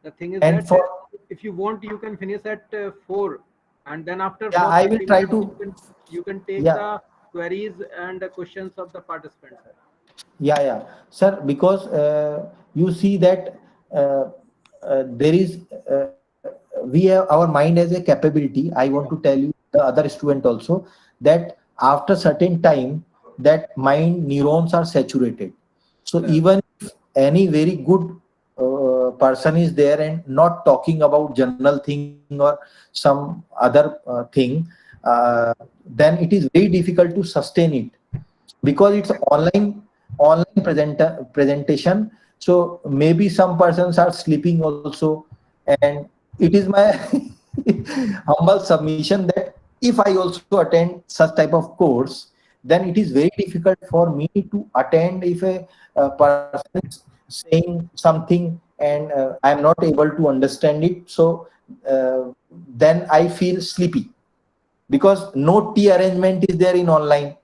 the thing is and that for if you want, you can finish at 4, and then after yeah, for I will 30 try minutes, to you can take yeah. the queries and the questions of the participants. Sir. Yeah, sir, because you see that there is, we have our mind as a capability. I want to tell you, the other student also, that after certain time, that mind neurons are saturated. So Sir. even if any very good person is there and not talking about general thing or some other thing, then it is very difficult to sustain it, because it's online presentation. So maybe some persons are sleeping also, and it is my humble submission that if I also attend such type of course, then it is very difficult for me to attend if a person is saying something and I am not able to understand it. So then I feel sleepy, because no tea arrangement is there in online,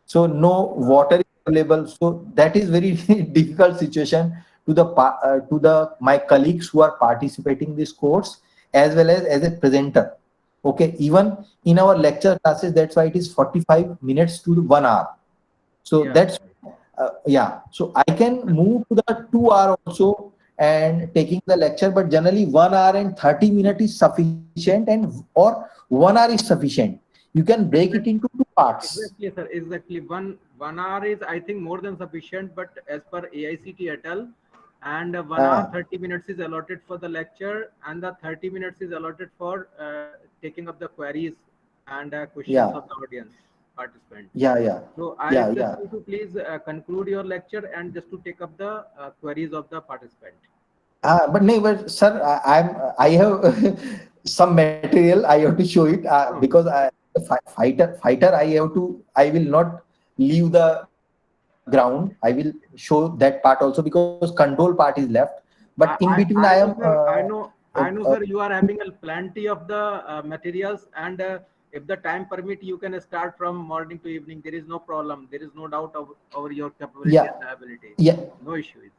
so no water is available. So that is very difficult situation to the my colleagues who are participating this course, as well as a presenter. Okay, even in our lecture classes, that's why it is 45 minutes to 1 hour. So Yeah. that's yeah. So I can move to the 2 hour also and taking the lecture, but generally 1 hour and 30 minutes is sufficient, and or 1 hour is sufficient. You can break it into two parts. Exactly, sir. Exactly. One hour is, I think, more than sufficient. But as per AICT et al., and 1 hour Uh, 30 minutes is allotted for the lecture, and the 30 minutes is allotted for taking up the queries and questions yeah, of the audience participant. yeah, yeah, So I yeah, request yeah. you to please conclude your lecture and just to take up the queries of the participant. But no, but sir, I have some material I have to show it, No, because fighter I have to, I will not leave the ground. I will show that part also, because control part is left. But in between I am I know, sir. uh, I know, sir. You are having a plenty of the materials, and if the time permit, you can start from morning to evening. There is no problem. There is no doubt of over your capability yeah, and ability. yeah, No issues.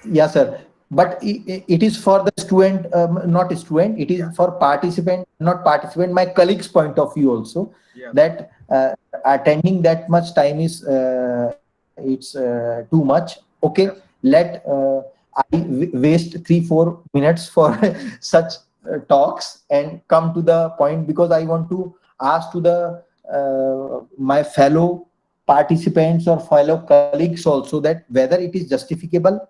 yeah, sir. But it is for the student, not student. It Yeah, is for participant, not participant. My colleagues' point of view also, yeah, sir. that attending that much time is it's too much. Okay, Yes, let waste 3-4 minutes for such talks and come to the point, because I want to ask to the my fellow participants or fellow colleagues also, that whether it is justificable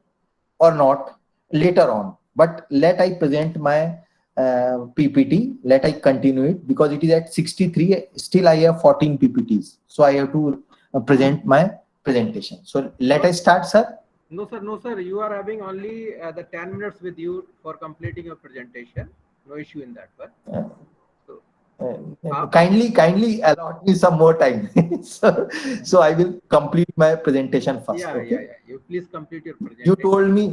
or not later on. But let I present my PPT, let I continue it, because it is at 63, still I have 14 PPTs. So I have to present my presentation. So let no, I start, sir. no, sir. No, sir. You are having only the 10 minutes with you for completing your presentation. No issue in that one. Uh, So, uh, kindly allot me some more time. so, so I will complete my presentation first. yeah, yeah, Okay. yeah. You please complete your You presentation. told me,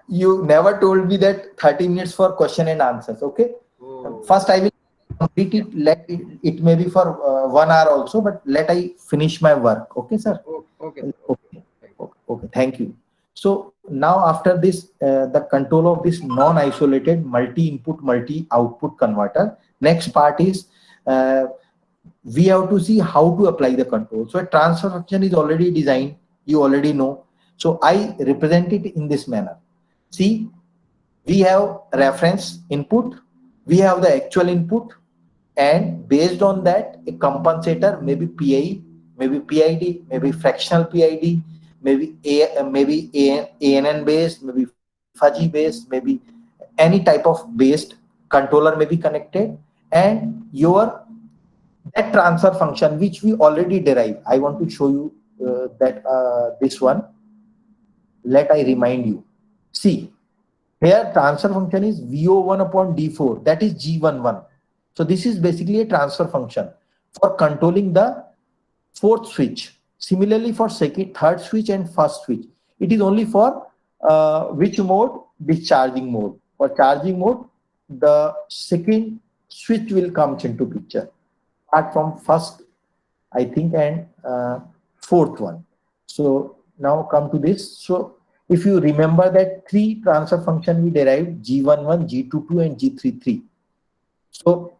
you never told me that 30 minutes for question and answers. Okay. Oh, First, I will complete yeah. it. It may be for 1 hour also, but let I finish my work. Okay, Oh, sir. okay, sir. Okay. Okay. Thank you. Okay. Thank you. So now after this, the control of this non-isolated multi-input, multi-output converter. Next part is we have to see how to apply the control. So a transfer function is already designed. You already know. So I represent it in this manner. See, we have reference input, we have the actual input, and based on that, a compensator, maybe PI, maybe PID, maybe fractional PID, maybe ANN based, maybe fuzzy based, maybe any type of based controller may be connected, and your that transfer function which we already derived. I want to show you that this one. Let I remind you. See, here transfer function is VO1 upon D4, that is G11. So this is basically a transfer function for controlling the fourth switch. Similarly, for second, third switch and first switch, it is only for which mode? Discharging mode. For charging mode, the second switch will come into picture, apart from first, I think, and fourth one. So now come to this. So if you remember that three transfer function we derived, G11, G22, and G33. So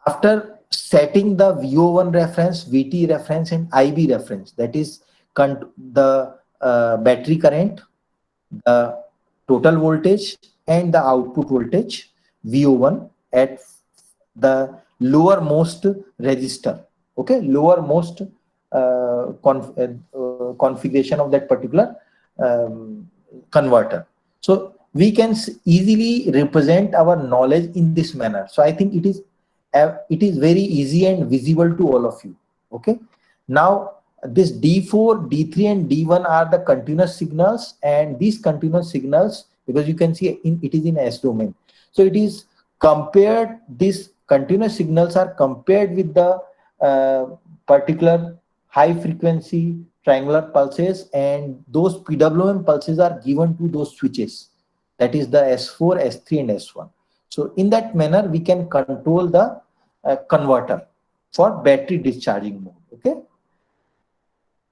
after setting the VO1 reference, VT reference, and IB reference, that is the battery current, the total voltage, and the output voltage, VO1, at the lowermost register, okay, lowermost configuration of that particular converter. So we can easily represent our knowledge in this manner. So I think it is very easy and visible to all of you. Okay. Now this D4, D3, and D1 are the continuous signals, and these continuous signals, because you can see it is in S domain. So it is compared, these continuous signals are compared with the particular high frequency triangular pulses, and those PWM pulses are given to those switches, that is the S4, S3, and S1. So in that manner we can control the converter for battery discharging mode. Okay.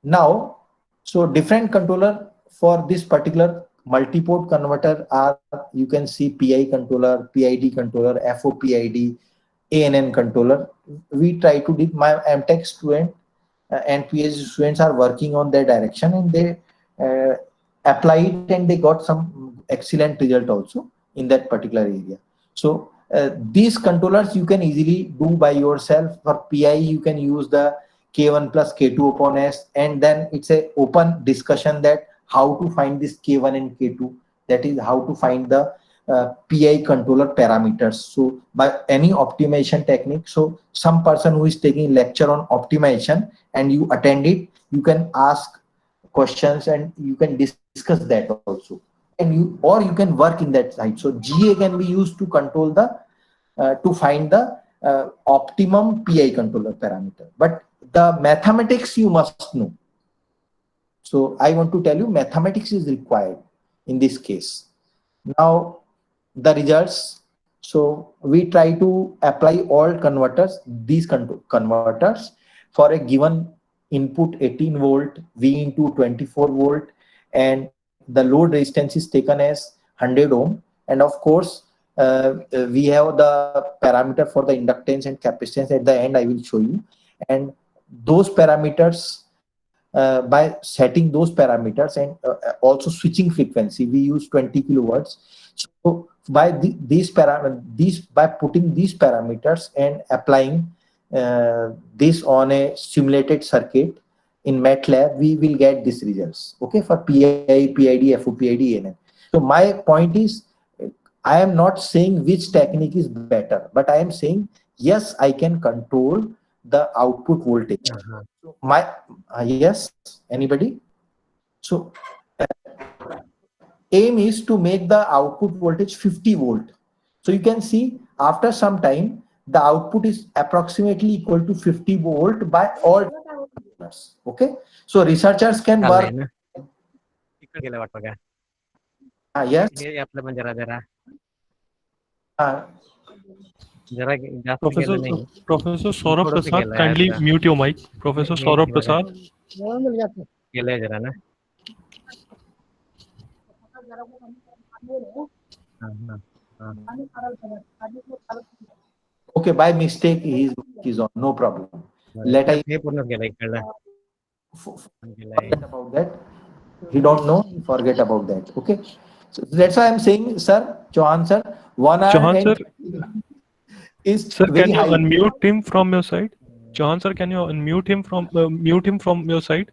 Now, so different controller for this particular multi-port converter are, you can see PI controller, PID controller, FOPID, ANN controller. We try to do, my MTech student and PhD students are working on their direction, and they apply it, and they got some excellent result also in that particular area. So these controllers you can easily do by yourself. For PI, you can use the K1 plus K2 upon S, and then it's a open discussion that how to find this K1 and K2, that is how to find the PI controller parameters. So by any optimization technique, so some person who is taking lecture on optimization and you attend it, you can ask questions and you can discuss that also, and you can work in that side. So GA can be used to control the to find the optimum PI controller parameter, but the mathematics you must know. So I want to tell you mathematics is required in this case. Now the results. So we try to apply all converters, these converters for a given input 18 volt, V into 24 volt, and the load resistance is taken as 100 ohm. And of course, we have the parameter for the inductance and capacitance at the end, I will show you. And those parameters, by setting those parameters, and also switching frequency, we use 20 kilohertz. So by by putting these parameters and applying this on a simulated circuit in MATLAB, we will get these results. Okay, for PI, PID, FOPID, ANN. So my point is, I am not saying which technique is better, but I am saying yes, I can control the output voltage. So my yes, anybody? So aim is to make the output voltage 50 volt. So you can see after some time the output is approximately equal to 50 volt by all. Okay, so researchers can work. Yes. Professor Saurabh Prasad, kindly mute your mic. Professor Saurabh Prasad. Okay, by mistake he's on, no problem. Let I forget about that. He don't know, forget about that. Okay, so that's why I'm saying, sir, Chauhan sir, 1 hour Chauhan sir, is sir, very can you high. unmute him from your side? Chauhan sir, can you unmute him from mute him from your side?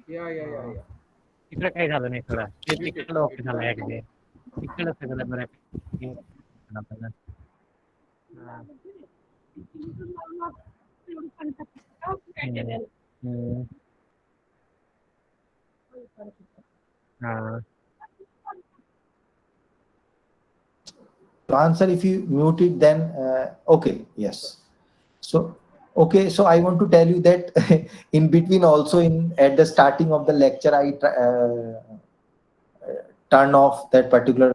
Yeah. इकडे काय झालं नाही थोडा तिकडे okay झाला अगदी इकडे सगळं बरं To answer, if you mute it, then okay, yes. So Okay, so I want to tell you that in between also at the starting of the lecture, I turn off that particular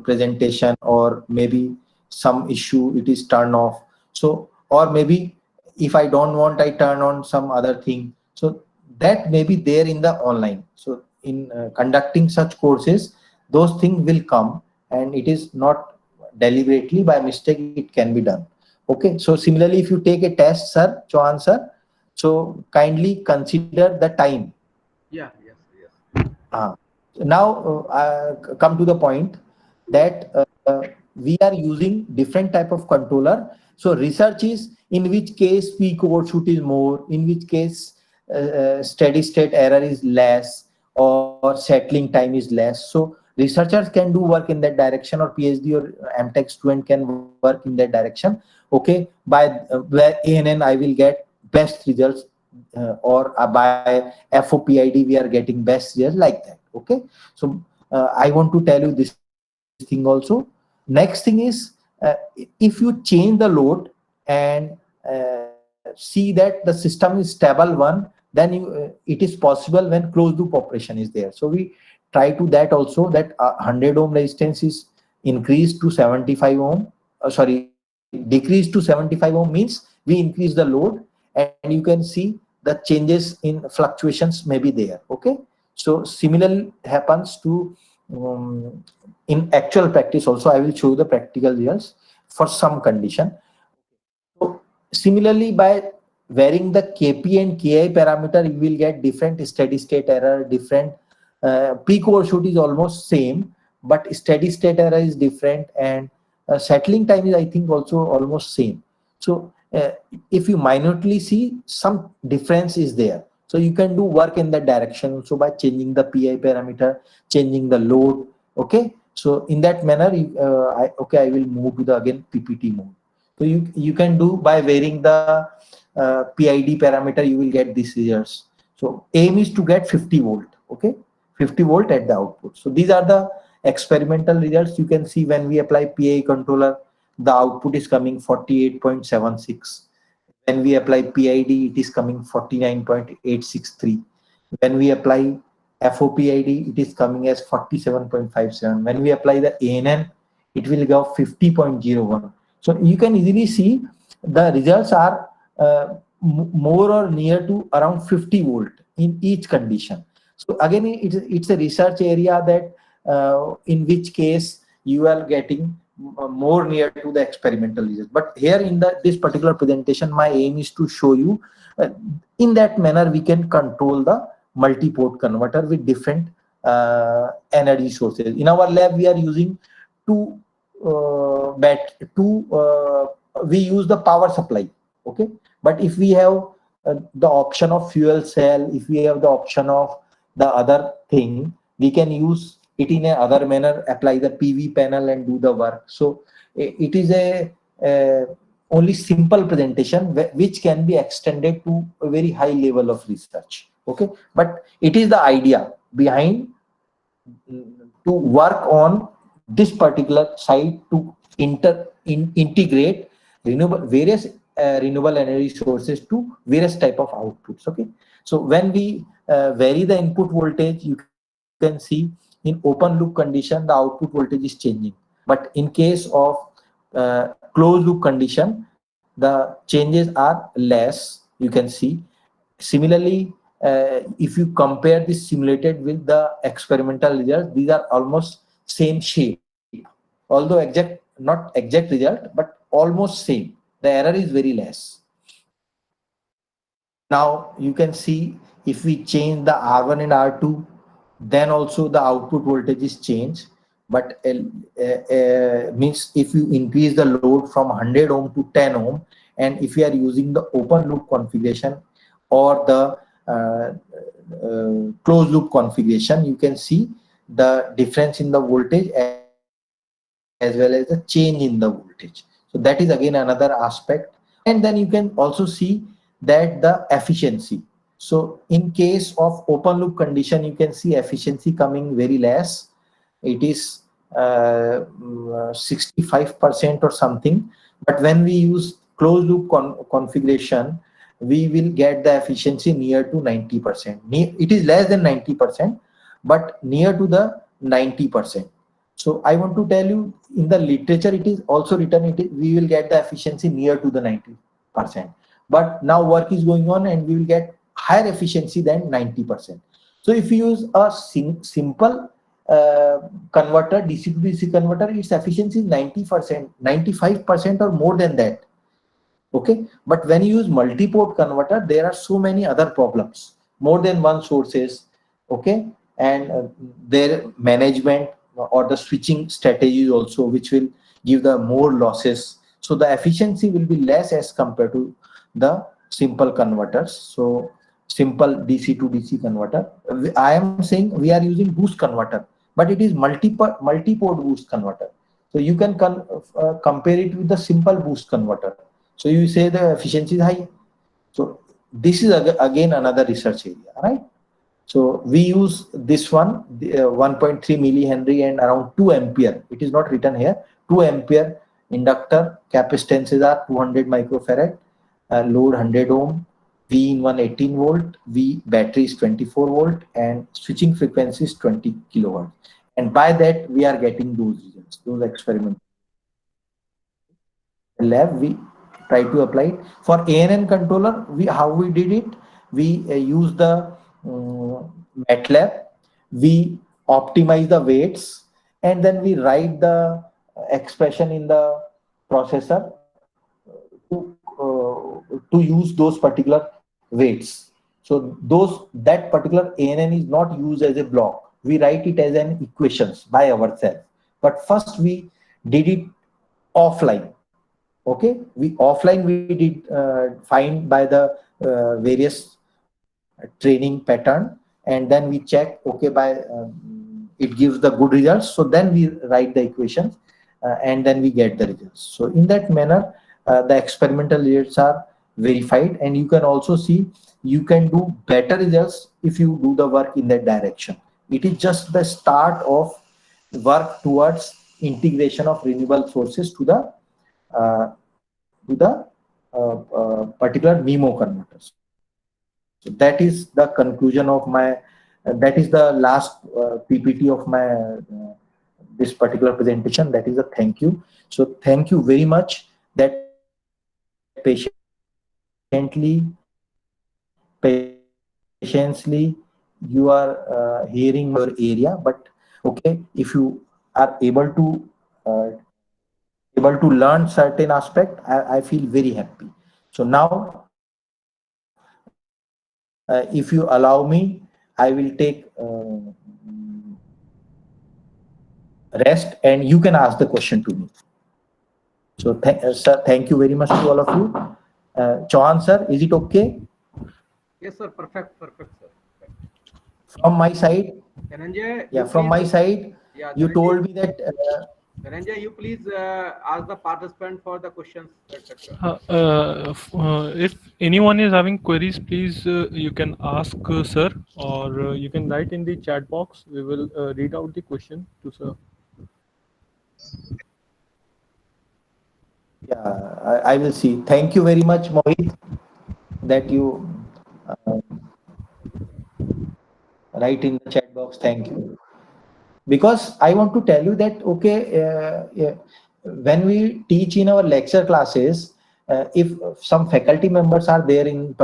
presentation, or maybe some issue it is turned off. So, or maybe if I don't want, I turn on some other thing. So that may be there in the online. So in conducting such courses, those things will come, and it is not deliberately, by mistake it can be done. Okay, so similarly, if you take a test, sir, Chauhan sir, so kindly consider the time. Yeah, yes, yes. uh, Now, come to the point that we are using different type of controller. So research is in which case peak overshoot is more, in which case steady state error is less, or settling time is less. So researchers can do work in that direction, or PhD or MTech student can work in that direction. Okay, by where ANN I will get best results, or by FOPID we are getting best results, like that. Okay, so I want to tell you this thing also. Next thing is, if you change the load and see that the system is stable one, then it is possible when closed loop operation is there. So we try to that also, that 100 ohm resistance is increased to 75 ohm, sorry, decreased to 75 ohm, means we increase the load, and you can see the changes in fluctuations may be there. Okay, so similarly happens to in actual practice also. I will show you the practical results for some condition. So similarly, by varying the Kp and Ki parameter, you will get different steady state error, different peak overshoot is almost same, but steady state error is different, and settling time is, I think, also almost same. So if you minutely see, some difference is there. So you can do work in that direction. So by changing the Pi parameter, changing the load. Okay, so in that manner, I will move to the again PPT mode. So you can do by varying the PID parameter, you will get these results. So aim is to get 50 volt. Okay, 50 volt at the output. So these are the experimental results. You can see when we apply PI controller, the output is coming 48.76. When we apply PID, it is coming 49.863. When we apply FOPID, it is coming as 47.57. When we apply the ANN, it will go 50.01. So you can easily see the results are more or near to around 50 volt in each condition. So again, it's a research area that in which case you are getting more near to the experimental results. But here in this particular presentation, my aim is to show you in that manner we can control the multi-port converter with different energy sources. In our lab, we are using two we use the power supply. Okay, but if we have the option of fuel cell, if we have the option of the other thing, we can use it in a other manner, apply the PV panel and do the work. So it is a only simple presentation which can be extended to a very high level of research. Okay, but it is the idea behind to work on this particular side to integrate various renewable energy sources to various type of outputs. Okay, so when we vary the input voltage, you can see in open loop condition the output voltage is changing, but in case of closed loop condition, the changes are less. You can see similarly, if you compare this simulated with the experimental results, these are almost same shape, although not exact result, but almost same. The error is very less. Now you can see if we change the R1 and R2, then also the output voltage is changed. But means if you increase the load from 100 ohm to 10 ohm, and if you are using the open loop configuration or the closed loop configuration, you can see the difference in the voltage as well as the change in the voltage. So that is again another aspect. And then you can also see that the efficiency. So in case of open loop condition, you can see efficiency coming very less. It is 65% or something. But when we use closed loop configuration, we will get the efficiency near to 90%. It is less than 90%, but near to the 90%. So I want to tell you, in the literature, it is also written, we will get the efficiency near to the 90%. But now work is going on and we will get higher efficiency than 90%. So if you use a simple converter, DC to DC converter, its efficiency is 90%, 95% or more than that. Okay, but when you use multi-port converter, there are so many other problems, more than one sources. Okay, and their management or the switching strategies also, which will give the more losses. So the efficiency will be less as compared to the simple converters. So simple DC to DC converter, I am saying we are using boost converter, but it is multi-port boost converter. So you can compare it with the simple boost converter. So you say the efficiency is high. So this is again another research area, right? So we use this one, 1.3 millihenry and around 2 ampere. It is not written here. 2 ampere inductor, capacitances are 200 microfarad, load 100 ohm, V in 118 volt, V battery is 24 volt, and switching frequency is 20 kilohertz. And by that we are getting those results, those experiments. Lab, we try to apply it. For ANN controller, how we did it, we use the MATLAB, we optimize the weights, and then we write the expression in the processor to use those particular weights. So that particular ANN is not used as a block. We write it as an equations by ourselves. But first we did it offline. Okay, we did find by the various training pattern, and then we check, okay, by it gives the good results. So then we write the equations and then we get the results. So in that manner, the experimental results are verified, and you can also see you can do better results if you do the work in that direction. It is just the start of work towards integration of renewable sources to the particular MIMO converters. So that is the conclusion of my, that is the last PPT of my this particular presentation. That is a thank you. So thank you very much that patiently you are hearing your area. But okay, if you are able to learn certain aspect, I feel very happy. So now if you allow me, I will take rest and you can ask the question to me. So sir, thank you very much to all of you. Chauhan sir, is it okay? Yes sir, perfect sir. From my side, Dhananjay, yeah, from my side, yeah, you Dhananjay, told me that Dhananjay, you please ask the participant for the questions, etc. If anyone is having queries, please you can ask sir, or you can write in the chat box. We will read out the question to sir. yeah, I will see. Thank you very much, Mohit, that you write in the chat box. Thank you. Because I want to tell you that, okay, when we teach in our lecture classes, if some faculty members are there in